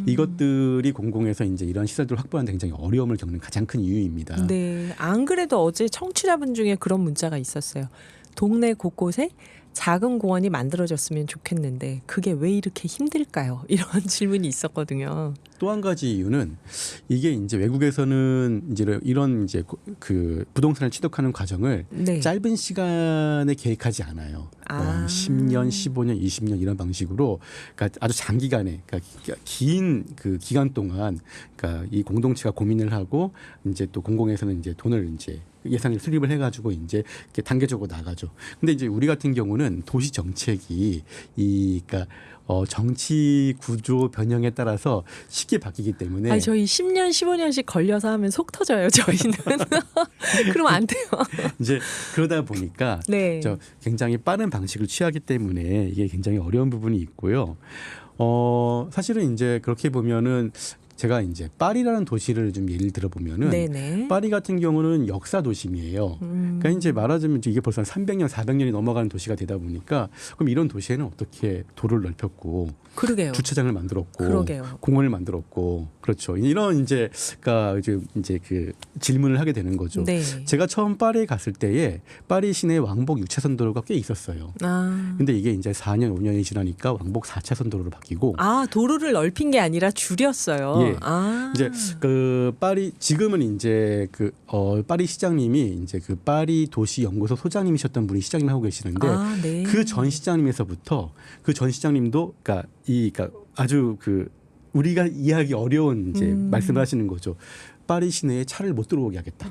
이것들이 공공에서 이제 이런 시설들을 확보하는 데 굉장히 어려움을 겪는 가장 큰 이유입니다. 네. 안 그래도 어제 청취자분 중에 그런 문자가 있었어요. 동네 곳곳에 작은 공원이 만들어졌으면 좋겠는데 그게 왜 이렇게 힘들까요? 이런 질문이 있었거든요. 또 한 가지 이유는 이게 이제 외국에서는 이제 이런 이제 그 부동산을 취득하는 과정을 네. 짧은 시간에 계획하지 않아요. 10년, 15년, 20년 이런 방식으로 그러니까 아주 장기간에 그러니까 긴 그 기간 동안 그러니까 이 공동체가 고민을 하고 이제 또 공공에서는 이제 돈을 이제 예산을 수립을 해가지고 이제 이렇게 단계적으로 나가죠. 근데 이제 우리 같은 경우는 도시 정책이 그러니까 정치 구조 변형에 따라서 쉽게 바뀌기 때문에. 아니, 저희 10년, 15년씩 걸려서 하면 속 터져요. 저희는. 그러면 안 돼요. 이제 그러다 보니까 네. 굉장히 빠른 방식을 취하기 때문에 이게 굉장히 어려운 부분이 있고요. 사실은 이제 그렇게 보면은. 제가 이제 파리라는 도시를 좀 예를 들어 보면은 네네. 파리 같은 경우는 역사 도심이에요. 그러니까 이제 말하자면 이게 벌써 한 300년, 400년이 넘어가는 도시가 되다 보니까 그럼 이런 도시에는 어떻게 도로를 넓혔고 그러게요. 주차장을 만들었고 그러게요. 공원을 만들었고 그렇죠. 이런 이제 그러니까 이제 그 질문을 하게 되는 거죠. 네. 제가 처음 파리에 갔을 때에 파리 시내 왕복 6차선 도로가 꽤 있었어요. 근데 이게 이제 4년, 5년이 지나니까 왕복 4차선 도로로 바뀌고 도로를 넓힌 게 아니라 줄였어요. 예. 이제 그 파리 지금은 이제 그 파리 시장님이 이제 그 파리 도시 연구소 소장님이셨던 분이 시장님 하고 계시는데 네. 그 전 시장님에서부터 그 전 시장님도 그러니까 아주 그 우리가 이해하기 어려운 이제 말씀을 하시는 거죠. 파리 시내에 차를 못 들어오게 하겠다.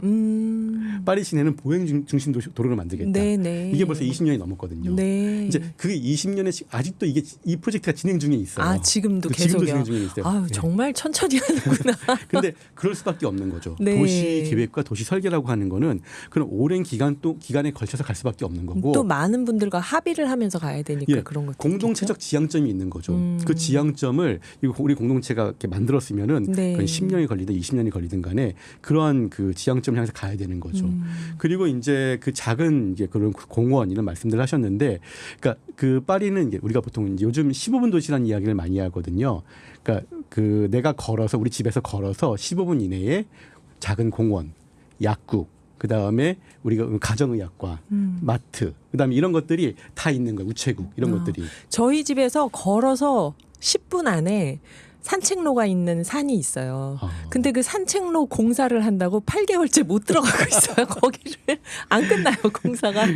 파리 시내는 보행 중심 도로를 만들겠다. 네네. 이게 벌써 20년이 넘었거든요. 네. 이제 그게 20년에 아직도 이 프로젝트가 진행 중에 있어요. 아 지금도 지금도 계속요. 진행 중에 있어요. 아유 네. 정말 천천히 하는구나. 근데 그럴 수밖에 없는 거죠. 네. 도시 계획과 도시 설계라고 하는 거는 그런 오랜 기간에 걸쳐서 갈 수밖에 없는 거고 또 많은 분들과 합의를 하면서 가야 되니까 예, 그런 것도 공동체적 지향점이 있는 거죠. 그 지향점을 우리 공동체가 이렇게 만들었으면은 네. 그건 10년이 걸리든 20년이 걸리든 간에 그러한 그 지향점을 향해서 가야 되는 거죠. 그리고 이제 그 작은 이제 그런 공원 이런 말씀들을 하셨는데, 그러니까 그 파리는 이제 우리가 보통 이제 요즘 15분 도시라는 이야기를 많이 하거든요. 그러니까 그 내가 걸어서 우리 집에서 걸어서 15분 이내에 작은 공원, 약국, 그 다음에 우리가 가정의학과, 마트, 그 다음에 이런 것들이 다 있는 거예요. 우체국 이런 것들이. 저희 집에서 걸어서 10분 안에 산책로가 있는 산이 있어요. 근데 그 산책로 공사를 한다고 8개월째 못 들어가고 있어요. 거기를 안 끝나요, 공사가.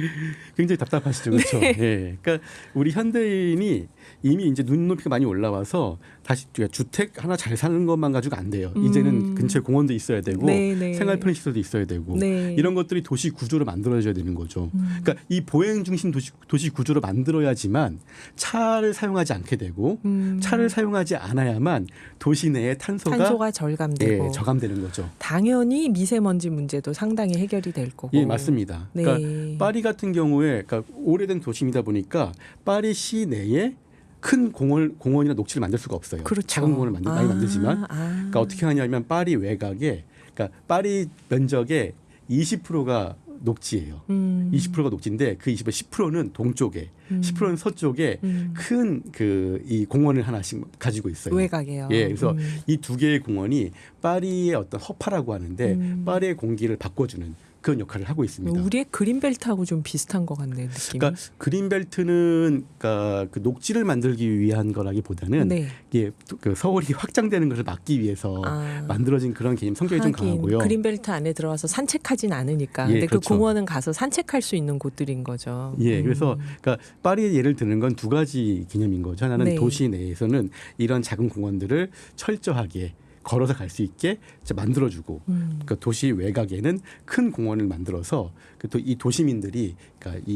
굉장히 답답하시죠, 그렇죠? 네. 예. 그러니까 우리 현대인이 이미 이제 눈높이가 많이 올라와서 다시 주택 하나 잘 사는 것만 가지고 안 돼요. 이제는 근처에 공원도 있어야 되고 네. 생활 편의시설도 있어야 되고 네. 이런 것들이 도시 구조로 만들어져야 되는 거죠. 그러니까 이 보행 중심 도시 구조로 만들어야지만 차를 사용하지 않게 되고 차를 사용하지 않아야만 도시 내의 탄소가 절감되고 예, 저감되는 거죠. 당연히 미세먼지 문제도 상당히 해결이 될 거고. 예, 맞습니다. 네. 그러니까 파리 같은 경우에 그러니까 오래된 도시이다 보니까 파리 시내에 큰 공원이나 녹지를 만들 수가 없어요. 그렇죠. 작은 공원을 많이 만들지만 그러니까 어떻게 하냐면 파리 외곽에 그러니까 파리 면적의 20%가 녹지예요. 20%가 녹지인데 그 10%는 동쪽에, 10%는 서쪽에 큰 그 이 공원을 하나씩 가지고 있어요. 외곽이에요. 예, 그래서 이 두 개의 공원이 파리의 어떤 허파라고 하는데 파리의 공기를 바꿔주는 그런 역할을 하고 있습니다. 우리의 그린벨트하고 좀 비슷한 것 같네요, 느낌이. 그러니까 그린벨트는 그러니까 그 녹지를 만들기 위한 거라기보다는 네. 이게 그 서울이 확장되는 것을 막기 위해서 만들어진 그런 개념 성격이 좀 강하고요. 그린벨트 안에 들어가서 산책하진 않으니까. 예, 근데 그렇죠. 그 공원은 가서 산책할 수 있는 곳들인 거죠. 예, 그래서 그러니까 파리의 예를 드는 건 두 가지 개념인 거죠. 하나는 네. 도시 내에서는 이런 작은 공원들을 철저하게 걸어서 갈 수 있게 만들어주고, 그러니까 도시 외곽에는 큰 공원을 만들어서 이 도시민들이 그러니까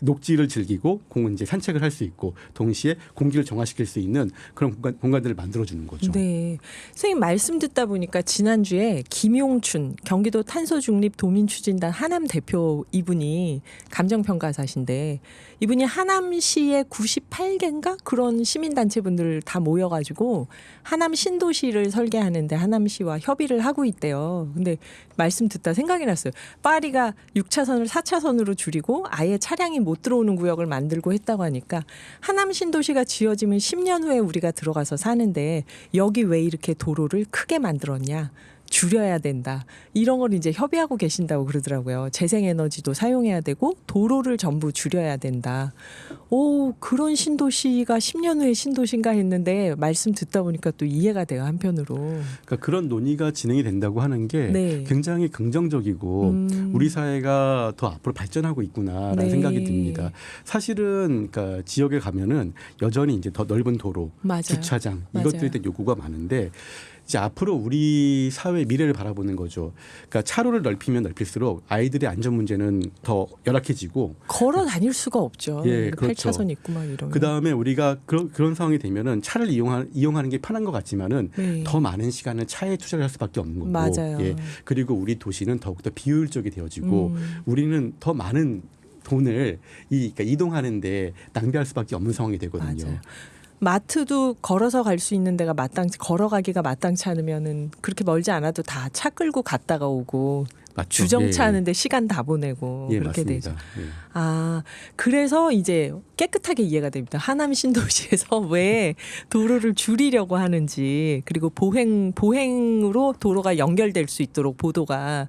녹지를 즐기고 이제 산책을 할 수 있고 동시에 공기를 정화시킬 수 있는 그런 공간들을 만들어주는 거죠. 네, 선생님 말씀 듣다 보니까 지난주에 김용춘 경기도 탄소중립도민추진단 하남 대표 이분이 감정평가사신데 이분이 하남시의 98개인가 그런 시민단체분들 다 모여가지고 하남 신도시를 설계하는데 하남시와 협의를 하고 있대요. 근데 말씀 듣다 생각이 났어요. 파리가 6차선을 4차선으로 줄이고 아예 차량이 못 들어오는 구역을 만들고 했다고 하니까 하남 신도시가 지어지면 10년 후에 우리가 들어가서 사는데 여기 왜 이렇게 도로를 크게 만들었냐. 줄여야 된다. 이런 걸 이제 협의하고 계신다고 그러더라고요. 재생에너지도 사용해야 되고 도로를 전부 줄여야 된다. 오, 그런 신도시가 10년 후에 신도시인가 했는데 말씀 듣다 보니까 또 이해가 돼요, 한편으로. 그러니까 그런 논의가 진행이 된다고 하는 게 네. 굉장히 긍정적이고 우리 사회가 더 앞으로 발전하고 있구나라는 네. 생각이 듭니다. 사실은 그러니까 지역에 가면은 여전히 이제 더 넓은 도로, 맞아요. 주차장 맞아요. 이것들에 대한 요구가 많은데 이제 앞으로 우리 사회 미래를 바라보는 거죠. 그러니까 차로를 넓히면 넓힐수록 아이들의 안전 문제는 더 열악해지고 걸어 다닐 수가 없죠. 예, 그렇죠. 8차선 있고 막 이러면. 그 다음에 우리가 그런 상황이 되면은 차를 이용하는 게 편한 것 같지만은 네. 더 많은 시간을 차에 투자를 할 수밖에 없는 거고. 맞아요. 예. 그리고 우리 도시는 더욱더 비효율적이 되어지고 우리는 더 많은 돈을 그러니까 이동하는데 낭비할 수밖에 없는 상황이 되거든요. 맞아요. 마트도 걸어서 갈 수 있는 데가 걸어가기가 마땅치 않으면은 그렇게 멀지 않아도 다 차 끌고 갔다가 오고 맞죠. 주정차하는데 시간 다 보내고 예, 그렇게 맞습니다. 되죠. 예. 아, 그래서 이제 깨끗하게 이해가 됩니다. 하남 신도시에서 왜 도로를 줄이려고 하는지, 그리고 보행으로 도로가 연결될 수 있도록 보도가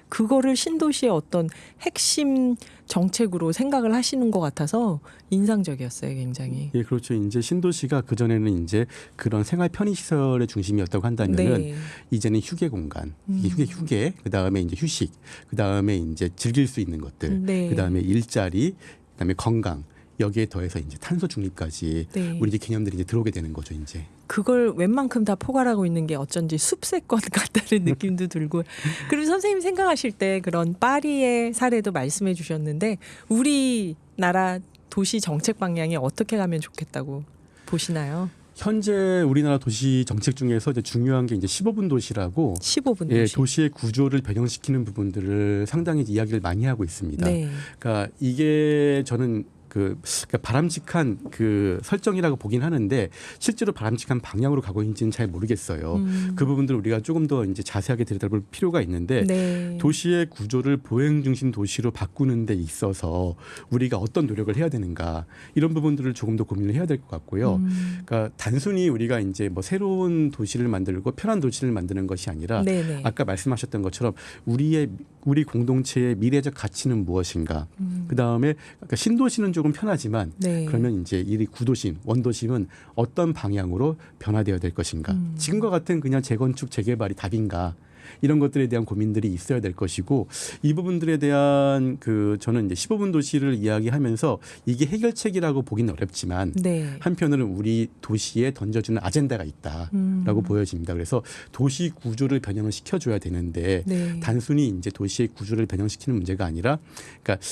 그거를 신도시의 어떤 핵심 정책으로 생각을 하시는 것 같아서 인상적이었어요, 굉장히. 예, 그렇죠. 이제 신도시가 그 전에는 이제 그런 생활 편의 시설의 중심이었다고 한다면은 네. 이제는 휴게 공간, 휴게, 그 다음에 이제 휴식, 그 다음에 이제 즐길 수 있는 것들, 네. 그 다음에 일자리, 그 다음에 건강. 여기에 더해서 이제 탄소 중립까지 네. 우리 이제 개념들이 이제 들어오게 되는 거죠, 이제. 그걸 웬만큼 다 포괄하고 있는 게 어쩐지 숲세권 같다는 느낌도 들고. 그리고 선생님 생각하실 때 그런 파리의 사례도 말씀해 주셨는데 우리나라 도시 정책 방향이 어떻게 가면 좋겠다고 보시나요? 현재 우리나라 도시 정책 중에서 이제 중요한 게 이제 15분 도시라고 15분 예, 도시. 도시의 구조를 변형시키는 부분들을 상당히 이야기를 많이 하고 있습니다. 네. 그러니까 이게 저는 그러니까 바람직한 그 설정이라고 보긴 하는데 실제로 바람직한 방향으로 가고 있는지는 잘 모르겠어요. 그 부분들 우리가 조금 더 이제 자세하게 들여다볼 필요가 있는데 네. 도시의 구조를 보행 중심 도시로 바꾸는 데 있어서 우리가 어떤 노력을 해야 되는가 이런 부분들을 조금 더 고민을 해야 될 것 같고요. 그러니까 단순히 우리가 이제 뭐 새로운 도시를 만들고 편한 도시를 만드는 것이 아니라 네네. 아까 말씀하셨던 것처럼 우리 공동체의 미래적 가치는 무엇인가. 그 다음에 그러니까 신도시는 조금 편하지만 네. 그러면 이제 이 구도심, 원도심은 어떤 방향으로 변화되어야 될 것인가. 지금과 같은 그냥 재건축, 재개발이 답인가. 이런 것들에 대한 고민들이 있어야 될 것이고 이 부분들에 대한 저는 이제 15분 도시를 이야기하면서 이게 해결책이라고 보기는 어렵지만 네. 한편으로는 우리 도시에 던져주는 아젠다가 있다라고 보여집니다. 그래서 도시 구조를 변형을 시켜줘야 되는데 네. 단순히 이제 도시의 구조를 변형시키는 문제가 아니라 그러니까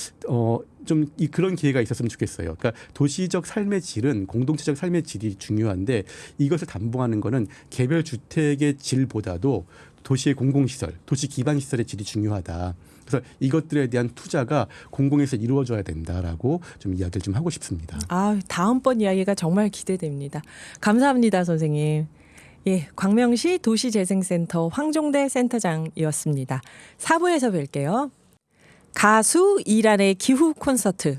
좀 그런 기회가 있었으면 좋겠어요. 그러니까 도시적 삶의 질은 공동체적 삶의 질이 중요한데 이것을 담보하는 거는 개별 주택의 질보다도 도시의 공공시설, 도시 기반 시설의 질이 중요하다. 그래서 이것들에 대한 투자가 공공에서 이루어져야 된다라고 좀 이야기를 좀 하고 싶습니다. 아, 다음번 이야기가 정말 기대됩니다. 감사합니다, 선생님. 예, 광명시 도시재생센터 황종대 센터장이었습니다. 4부에서 뵐게요. 가수 이란의 기후 콘서트.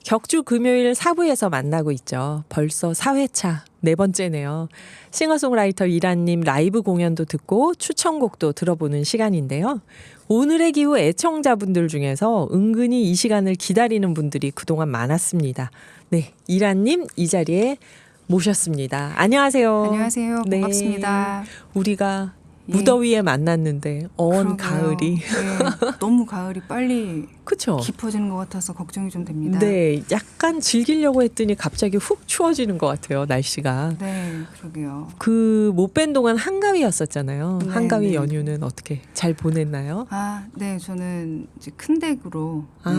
격주 금요일 4부에서 만나고 있죠. 벌써 4회차, 4번째네요. 싱어송라이터 이란님 라이브 공연도 듣고 추천곡도 들어보는 시간인데요. 오늘의 기후 애청자분들 중에서 은근히 이 시간을 기다리는 분들이 그동안 많았습니다. 네, 이란님 이 자리에 모셨습니다. 안녕하세요. 안녕하세요. 네. 반갑습니다. 우리가 예. 무더위에 만났는데 그러게요. 가을이 네, 너무 가을이 빨리 그렇죠. 깊어지는 것 같아서 걱정이 좀 됩니다. 네, 약간 즐기려고 했더니 갑자기 훅 추워지는 것 같아요, 날씨가. 네, 그러게요. 그 못 뵌 동안 한가위였었잖아요. 네, 한가위 네. 연휴는 어떻게 잘 보냈나요? 아, 네, 저는 이제 큰 댁으로 아.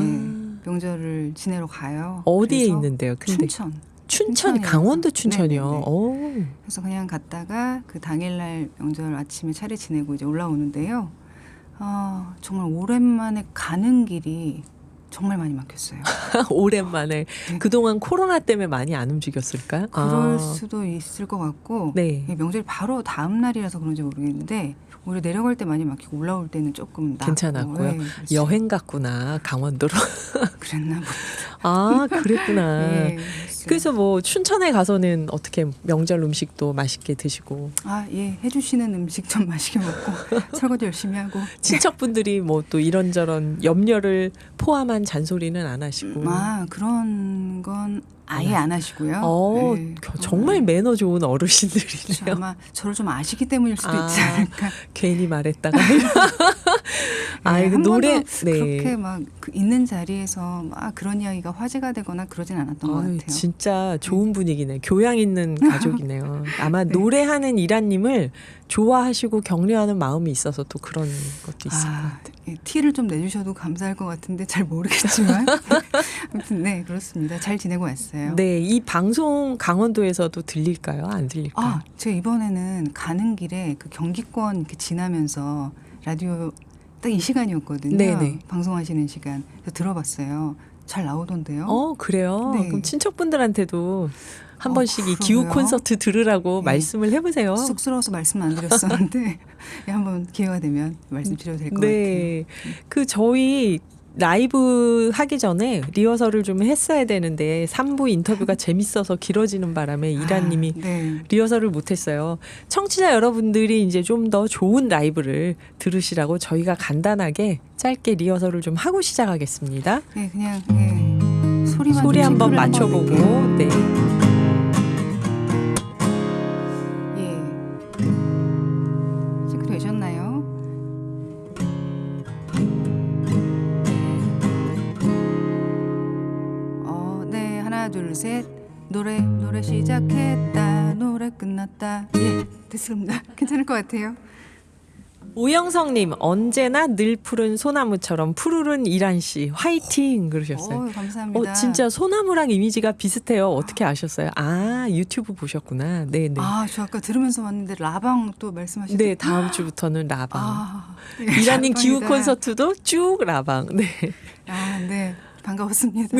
명절을 지내러 가요. 어디에 그래서 있는데요? 근데 춘천. 춘천, 춘천이요. 강원도 춘천이요. 네, 네, 네. 오. 그래서 그냥 갔다가 그 당일날 명절 아침에 차례 지내고 이제 올라오는데요. 정말 오랜만에 가는 길이 정말 많이 막혔어요. 오랜만에 네. 그동안 코로나 때문에 많이 안 움직였을까요? 그럴 수도 있을 것 같고 네. 이 명절 바로 다음 날이라서 그런지 모르겠는데 오히려 내려갈 때 많이 막히고 올라올 때는 조금 낫고 괜찮았고요. 네, 그랬어요. 여행 갔구나, 강원도로. 그랬나 봐. 아, 그랬구나. 네, 그래서 뭐 춘천에 가서는 어떻게 명절 음식도 맛있게 드시고 해주시는 음식 좀 맛있게 먹고 설거지 열심히 하고 친척분들이 뭐 또 이런저런 염려를 포함한 잔소리는 안 하시고. 그런 건 아예 안 하시고요. 네, 정말 매너 좋은 그렇죠. 어르신들이네요. 아마 저를 좀 아시기 때문일 수도 있지 아, 않을까. 괜히 말했다가. 네, 그 한 노래 번도 그렇게 막 있는 자리에서 막 그런 이야기가 화제가 되거나 그러진 않았던 것 같아요. 진짜 좋은 분위기네. 교양 있는 가족이네요. 아마 네. 노래하는 이란님을 좋아하시고 격려하는 마음이 있어서 또 그런 것도 있을 것 같아요. 티를 좀 내주셔도 감사할 것 같은데 잘 모르겠지만 아무튼 네 그렇습니다. 잘 지내고 왔어요. 네, 이 방송 강원도에서도 들릴까요? 안 들릴까요? 제가 이번에는 가는 길에 그 경기권 이렇게 지나면서 라디오 딱 이 시간이었거든요. 네네. 방송하시는 시간. 그래서 들어봤어요. 잘 나오던데요. 그래요? 네. 그럼 친척분들한테도 한 번씩 이 그러게요. 기후 콘서트 들으라고 네. 말씀을 해보세요. 쑥스러워서 말씀 안 드렸었는데 한번 기회가 되면 말씀드려도 될 것 같아요. 네. 그 저희 라이브 하기 전에 리허설을 좀 했어야 되는데 3부 인터뷰가 재밌어서 길어지는 바람에 이란님이 네. 리허설을 못했어요. 청취자 여러분들이 이제 좀 더 좋은 라이브를 들으시라고 저희가 간단하게 짧게 리허설을 좀 하고 시작하겠습니다. 네, 그냥 소리만 소리 좀 한번 싱크를 맞춰보고. 해볼게요. 네. 싱크 되셨나요? 네, 하나, 둘, 셋. 노래 시작했다 노래 끝났다. 예, 됐습니다. 괜찮을 것 같아요. 오영성님 언제나 늘 푸른 소나무처럼 푸르른 이란 씨 화이팅 그러셨어요. 감사합니다. 진짜 소나무랑 이미지가 비슷해요. 어떻게 아셨어요? 아 유튜브 보셨구나. 네네. 저 아까 들으면서 왔는데 라방 또 말씀하셨죠? 네 다음 주부터는 라방. 네, 이란님 기후 라방이다. 콘서트도 쭉 라방. 네. 네, 반가웠습니다.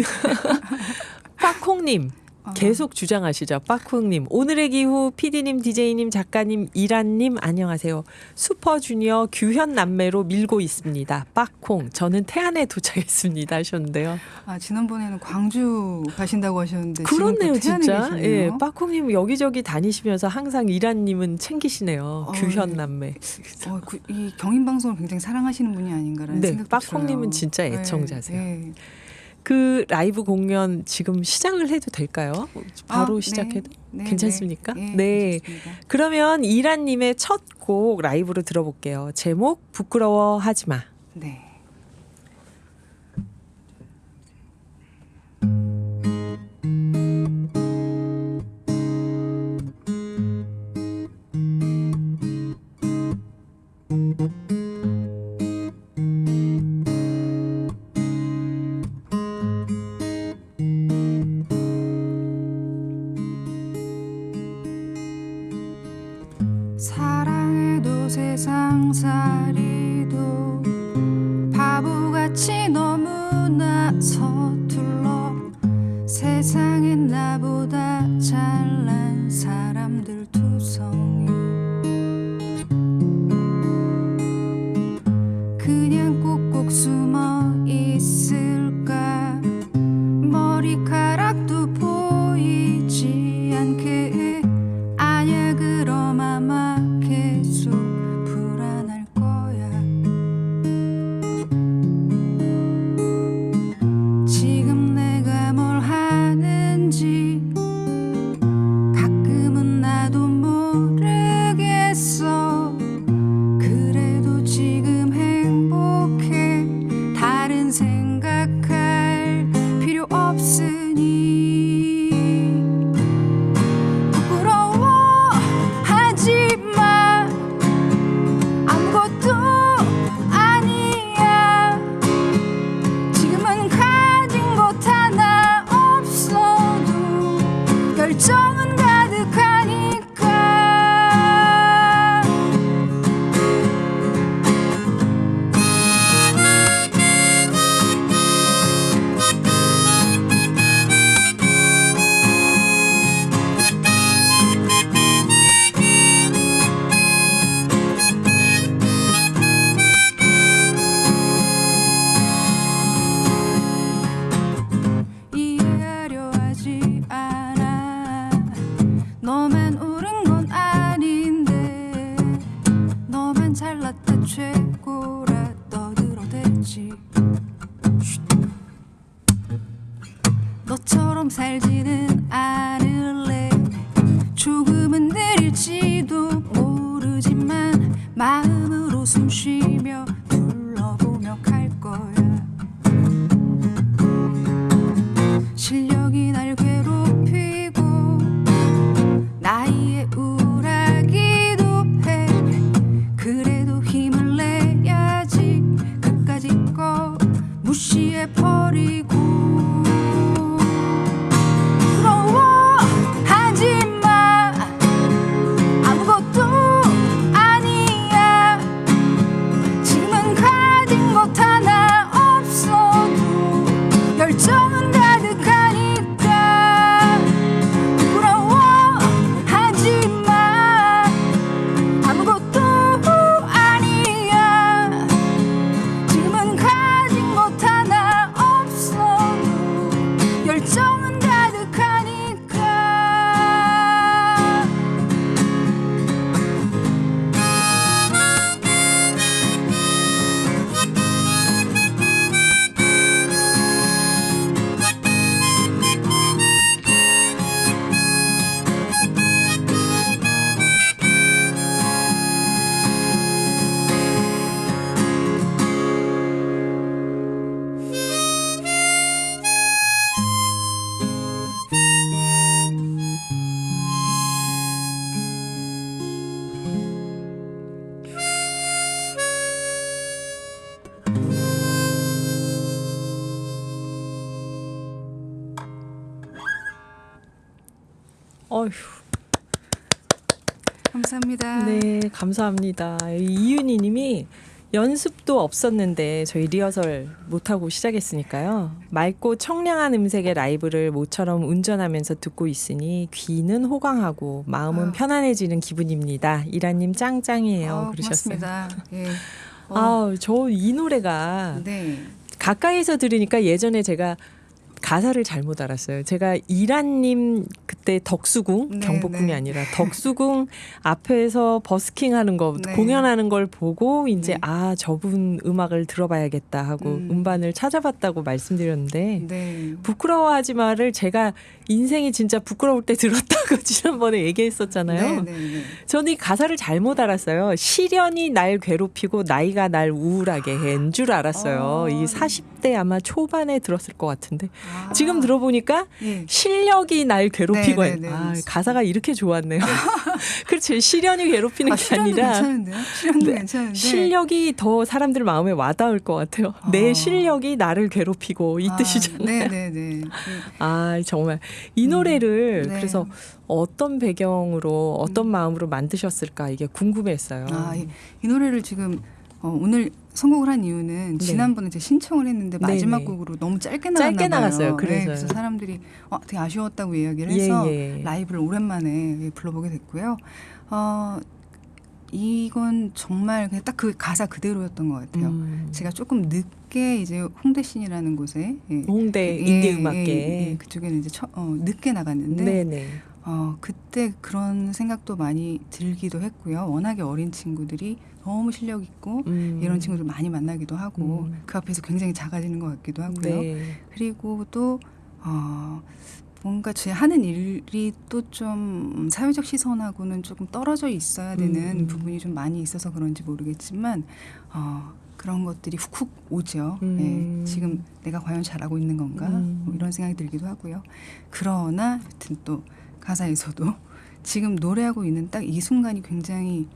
빠콩님 계속 주장하시죠. 빠콩님 오늘의 기후 PD님 DJ님 작가님 이란님 안녕하세요. 슈퍼주니어 규현 남매로 밀고 있습니다. 빠콩 저는 태안에 도착했습니다 하셨는데요. 지난번에는 광주 가신다고 하셨는데 그렇네요 지금 또 진짜. 태안에 예, 계시네요. 빠콩님 여기저기 다니시면서 항상 이란님은 챙기시네요. 규현 네. 남매. 이 경인 방송을 굉장히 사랑하시는 분이 아닌가라는 네, 생각도 빠콩님은 들어요. 진짜 애청자세요. 네. 그 라이브 공연 지금 시작을 해도 될까요? 바로 시작해도 괜찮습니까? 네. 괜찮습니다. 그러면 이란님의 첫 곡 라이브로 들어볼게요. 제목 부끄러워하지 마. 네. 사랑해도 세상살이도 바보같이 너무나 서툴러 세상엔 나보다 잘난 사람들 투성이 그냥 꼭꼭 숨어 있을까 머리카락도 보이지 않게 아냐 그럼 아마 계속 불안할 거야 지금 내가 뭘 하는지 가끔은 나도 모르겠어 그래도 지금 행복해 다른 생각할 필요 없으니 부끄러워하지 마 아무것도 아니야 지금은 가진 것 하나 없어도 열정은 가득하니까 이해하려 하지 않아 너만 옳은 건 아닌데 너만 잘났다 최고라 떠들어대지 너처럼 살지는 않을래 조금은 느릴지도 모르지만 마음으로 숨 쉬며 둘러보며 갈 거야 실력이 날 괴롭히고 나이에 우울하기도 해 그래도 힘을 내야지 그까짓 거 무시해버리고 부러워하지 마 아무것도 아니야 지금은 어휴, 감사합니다. 네, 감사합니다. 이윤희 님이 연습도 없었는데 저희 리허설 못하고 시작했으니까요. 맑고 청량한 음색의 라이브를 모처럼 운전하면서 듣고 있으니 귀는 호강하고 마음은 아유. 편안해지는 기분입니다. 이라님 짱짱이에요. 그러셨어요. 고맙습니다. 예. 저 이 노래가 네. 가까이서 들으니까 예전에 제가 가사를 잘못 알았어요. 제가 이란님 그때 덕수궁 네, 경복궁이 네. 아니라 덕수궁 앞에서 버스킹하는 거 네. 공연하는 걸 보고 이제 네. 아 저분 음악을 들어봐야겠다 하고 음반을 찾아봤다고 말씀드렸는데 네. 부끄러워하지 마를 제가 인생이 진짜 부끄러울 때 들었다고 지난번에 얘기했었잖아요. 네, 네, 네. 저는 이 가사를 잘못 알았어요. 시련이 날 괴롭히고 나이가 날 우울하게 한 줄 알았어요. 이 40대 아마 초반에 들었을 것 같은데 지금 들어보니까 예. 실력이 날 괴롭히고 네, 네, 네, 맞습니다. 가사가 이렇게 좋았네요. 그렇죠. 시련이 괴롭히는 게 실현도 아니라 괜찮은데요? 실현도 네. 괜찮은데. 실력이 더 사람들 마음에 와닿을 것 같아요. 내 실력이 나를 괴롭히고 이 뜻이잖아요. 네, 네, 네. 아 정말 이 노래를 네. 그래서 어떤 배경으로 어떤 마음으로 만드셨을까 이게 궁금했어요. 이 노래를 지금 오늘 선곡을 한 이유는 네. 지난번에 제가 신청을 했는데 마지막 네네. 곡으로 너무 짧게 나갔나 짧게 봐요. 나갔어요. 그래서 그래서요. 사람들이 되게 아쉬웠다고 이야기를 해서 예. 라이브를 오랜만에 불러보게 됐고요. 이건 정말 그냥 딱 그 가사 그대로였던 것 같아요. 제가 조금 늦게 이제 홍대신이라는 곳에 홍대 예, 인디 예, 음악계 예, 그쪽에는 이제 늦게 나갔는데 네네. 그때 그런 생각도 많이 들기도 했고요. 워낙에 어린 친구들이 너무 실력 있고 이런 친구들 많이 만나기도 하고 그 앞에서 굉장히 작아지는 것 같기도 하고요. 네. 그리고 또 뭔가 제 하는 일이 또 좀 사회적 시선하고는 조금 떨어져 있어야 되는 부분이 좀 많이 있어서 그런지 모르겠지만 그런 것들이 훅훅 오죠. 예, 지금 내가 과연 잘하고 있는 건가 뭐 이런 생각이 들기도 하고요. 그러나 하여튼 또 가사에서도 지금 노래하고 있는 딱 이 순간이 굉장히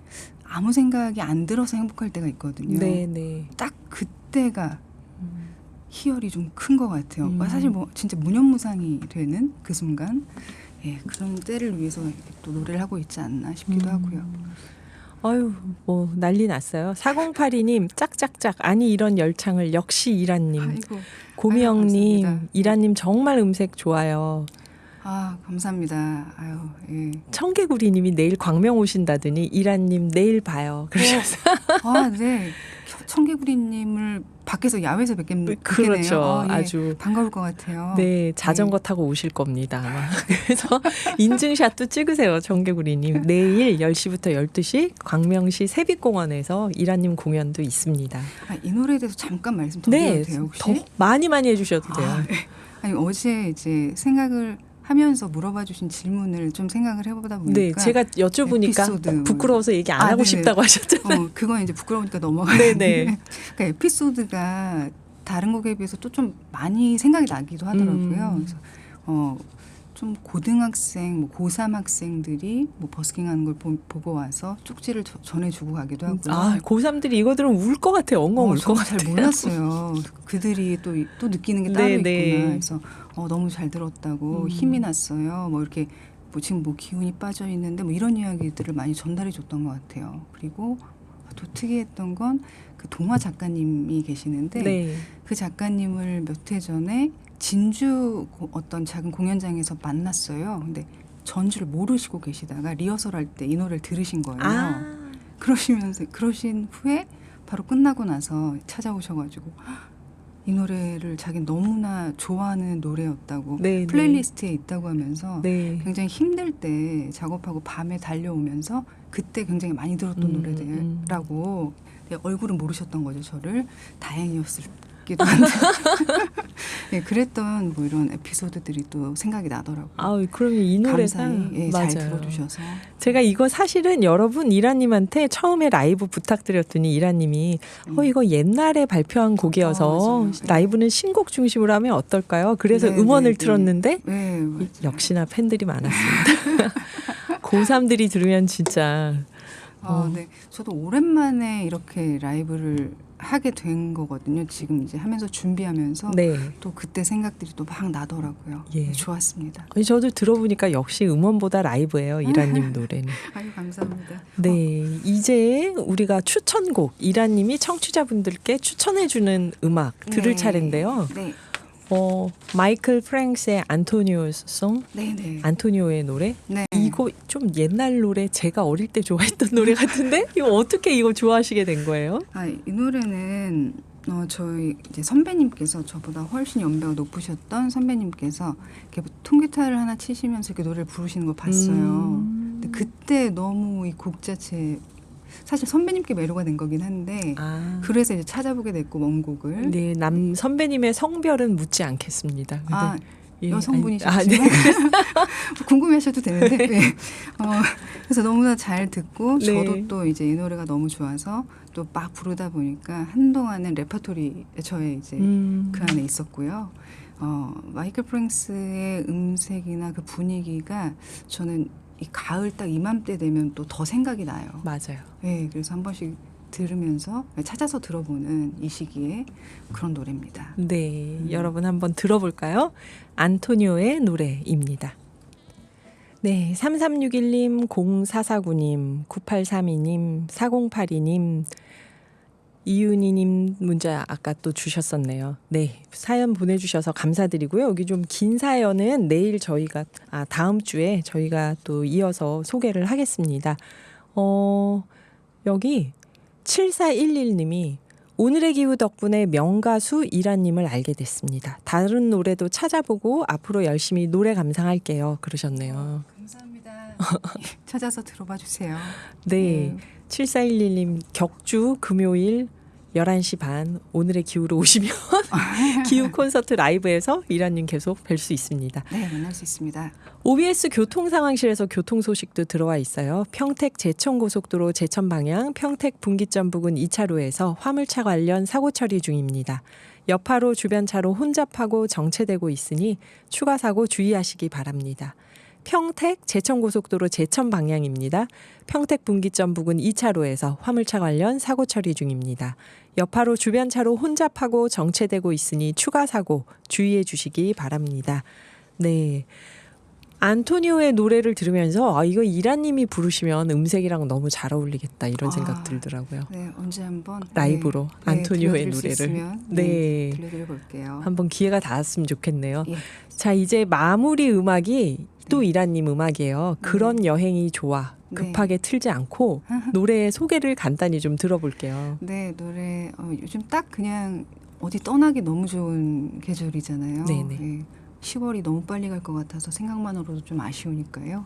아무 생각이 안 들어서 행복할 때가 있거든요. 네네. 딱 그때가 희열이 좀 큰 것 같아요. 사실 뭐 진짜 무념무상이 되는 그 순간, 그런 때를 위해서 또 노래를 하고 있지 않나 싶기도 하고요. 아유, 뭐 난리 났어요. 4082님 짝짝짝 아니 이런 열창을 역시 이란님. 아이고, 고미영님, 감사합니다. 이란님 정말 음색 좋아요. 감사합니다. 아유, 예. 청개구리님이 내일 광명 오신다더니 이란님 내일 봐요. 그러셨어요. 네. 청개구리님을 밖에서 야외에서 뵙겠네요. 그렇죠. 예. 아주 반가울 것 같아요. 네, 자전거 타고 오실 겁니다. 아마. 그래서 인증샷도 찍으세요, 청개구리님. 내일 10시부터 12시 광명시 세빛공원에서 이란님 공연도 있습니다. 이 노래에 대해서 잠깐 말씀 더 드려도 돼요, 혹시? 더 많이 해주셔도 돼요. 네. 아니 어제 이제 생각을 하면서 물어봐 주신 질문을 좀 생각을 해보다 보니까 네, 제가 여쭤보니까 에피소드. 부끄러워서 얘기 안 하고 네네. 싶다고 하셨잖아요. 그건 이제 부끄러우니까 넘어가는데 네네. 그러니까 에피소드가 다른 곡에 비해서 또 좀 많이 생각이 나기도 하더라고요. 그래서 좀 고등학생, 뭐 고3 학생들이 뭐 버스킹하는 걸 보고 와서 쪽지를 전해주고 가기도 하고요. 고3들이 이거 들으면 울 것 같아요. 엉엉 울 것 저는 같아요. 잘 몰랐어요. 그들이 또 느끼는 게 따로 네네. 있구나. 그래서 너무 잘 들었다고 힘이 났어요. 뭐 이렇게 뭐 지금 뭐 기운이 빠져 있는데 뭐 이런 이야기들을 많이 전달해 줬던 것 같아요. 그리고 또 특이했던 건 그 동화 작가님이 계시는데 네. 그 작가님을 몇 해 전에 진주 어떤 작은 공연장에서 만났어요. 근데 전주를 모르시고 계시다가 리허설할 때 이 노래를 들으신 거예요. 그러신 후에 바로 끝나고 나서 찾아오셔가지고 이 노래를 자기 너무나 좋아하는 노래였다고 네, 플레이리스트에 있다고 하면서 네. 굉장히 힘들 때 작업하고 밤에 달려오면서 그때 굉장히 많이 들었던 노래들이라고 얼굴은 모르셨던 거죠. 저를 다행이었기도 한데 네, 그랬던 뭐 이런 에피소드들이 또 생각이 나더라고요. 그러면 이 노래상 감사히 맞아요. 잘 들어주셔서 제가 이거 사실은 여러분 이란님한테 처음에 라이브 부탁드렸더니 이란님이 이거 옛날에 발표한 곡이어서 맞아요. 라이브는 신곡 중심으로 하면 어떨까요? 그래서 네, 음원을 네, 네. 틀었는데 네, 맞아요. 역시나 팬들이 많았습니다. 고3들이 들으면 진짜 네. 저도 오랜만에 이렇게 라이브를 하게 된 거거든요. 지금 이제 하면서 준비하면서 네. 또 그때 생각들이 또 막 나더라고요. 예. 좋았습니다. 아니, 저도 들어보니까 역시 음원보다 라이브예요. 이란님 노래는. 아유 감사합니다. 네, 이제 우리가 추천곡 이란님이 청취자분들께 추천해주는 음악 들을 네. 차례인데요. 네, 마이클 프랭스의 안토니오 송, 네, 네. 안토니오의 노래. 네. 이거 좀 옛날 노래, 제가 어릴 때 좋아했던 노래 같은데 이거 어떻게 이거 좋아하시게 된 거예요? 이 노래는 저희 이제 선배님께서 저보다 훨씬 연배가 높으셨던 선배님께서 이렇게 통기타를 하나 치시면서 이렇게 노래를 부르시는 걸 봤어요. 근데 그때 너무 이 곡 자체 사실 선배님께 매료가 된 거긴 한데 그래서 이제 찾아보게 됐고 원곡을 네, 남 선배님의 성별은 묻지 않겠습니다. 근데, 예, 여성분이시지만 네. 궁금해하셔도 되는데 네. 그래서 너무나 잘 듣고 네. 저도 또 이제 이 노래가 너무 좋아서 또 막 부르다 보니까 한동안은 레퍼토리 저의 이제 그 안에 있었고요. 마이클 프랭스의 음색이나 그 분위기가 저는 이 가을 딱 이맘때 되면 또 더 생각이 나요. 맞아요. 네, 그래서 한 번씩 들으면서 찾아서 들어보는 이 시기에 그런 노래입니다. 네, 여러분 한번 들어볼까요? 안토니오의 노래입니다. 네, 3361님, 0449님, 9832님, 4082님, 이윤희님 문자 아까 또 주셨었네요. 네, 사연 보내주셔서 감사드리고요. 여기 좀 긴 사연은 내일 저희가 다음 주에 저희가 또 이어서 소개를 하겠습니다. 여기 7411님이 오늘의 기후 덕분에 명가수 이란님을 알게 됐습니다. 다른 노래도 찾아보고 앞으로 열심히 노래 감상할게요. 그러셨네요. 감사합니다. 찾아서 들어봐 주세요. 네, 7411님 격주 금요일 11시 반 오늘의 기후로 오시면 기후 콘서트 라이브에서 이란님 계속 뵐 수 있습니다. 네, 만날 수 있습니다. OBS 교통상황실에서 교통 소식도 들어와 있어요. 평택 제천고속도로 제천 방향 평택 분기점 부근 2차로에서 화물차 관련 사고 처리 중입니다. 여파로 주변 차로 혼잡하고 정체되고 있으니 추가 사고 주의하시기 바랍니다. 평택 제천고속도로 제천 방향입니다. 평택 분기점 부근 2차로에서 화물차 관련 사고 처리 중입니다. 여파로 주변 차로 혼잡하고 정체되고 있으니 추가 사고 주의해 주시기 바랍니다. 네. 안토니오의 노래를 들으면서 이거 이란님이 부르시면 음색이랑 너무 잘 어울리겠다 이런 생각 들더라고요. 네, 언제 한번 라이브로 안토니오의 들려드릴 수 노래를 있으면, 네. 들려드려 볼게요. 한번 기회가 닿았으면 좋겠네요. 예. 자, 이제 마무리 음악이 또 이란님 음악이에요. 그런 여행이 좋아. 급하게 틀지 않고 노래의 소개를 간단히 좀 들어볼게요. 네, 노래 요즘 딱 그냥 어디 떠나기 너무 좋은 계절이잖아요. 네네. 예, 10월이 너무 빨리 갈 것 같아서 생각만으로도 좀 아쉬우니까요.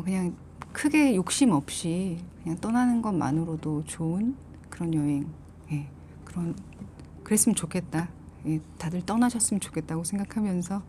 그냥 크게 욕심 없이 그냥 떠나는 것만으로도 좋은 그런 여행. 예, 그랬으면 좋겠다. 예, 다들 떠나셨으면 좋겠다고 생각하면서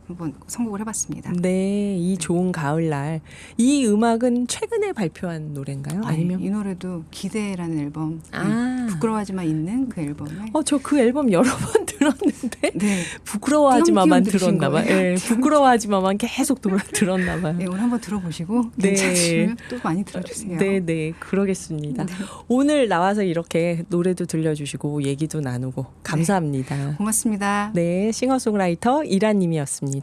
한번 선곡을 해봤습니다. 네, 이 좋은 가을날. 이 음악은 최근에 발표한 노래인가요? 아니면? 이 노래도 기대라는 앨범. 아. 부끄러워하지만 있는 그 앨범에. 저 그 앨범 여러 번 들었는데 네. 부끄러워하지마만 띄엄띄엄 들으신 들었나 봐요. 거예요? 예, 부끄러워하지마만 계속 들었나 봐요. 네, 오늘 한번 들어보시고 네. 괜찮으시면 또 많이 들어주세요. 네, 네, 그러겠습니다. 네. 오늘 나와서 이렇게 노래도 들려주시고 얘기도 나누고 감사합니다. 고맙습니다. 네, 싱어송라이터 이란님이었습니다.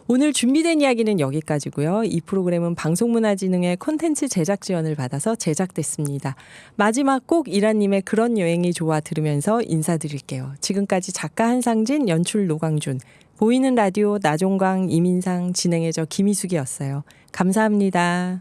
오늘 준비된 이야기는 여기까지고요. 이 프로그램은 방송문화진흥의 콘텐츠 제작 지원을 받아서 제작됐습니다. 마지막 곡 이란님의 그런 여행이 좋아 들으면서 인사드릴게요. 지금까지 작가 한상진, 연출 노광준, 보이는 라디오 나종광, 이민상, 진행의 저 김희숙이었어요. 감사합니다.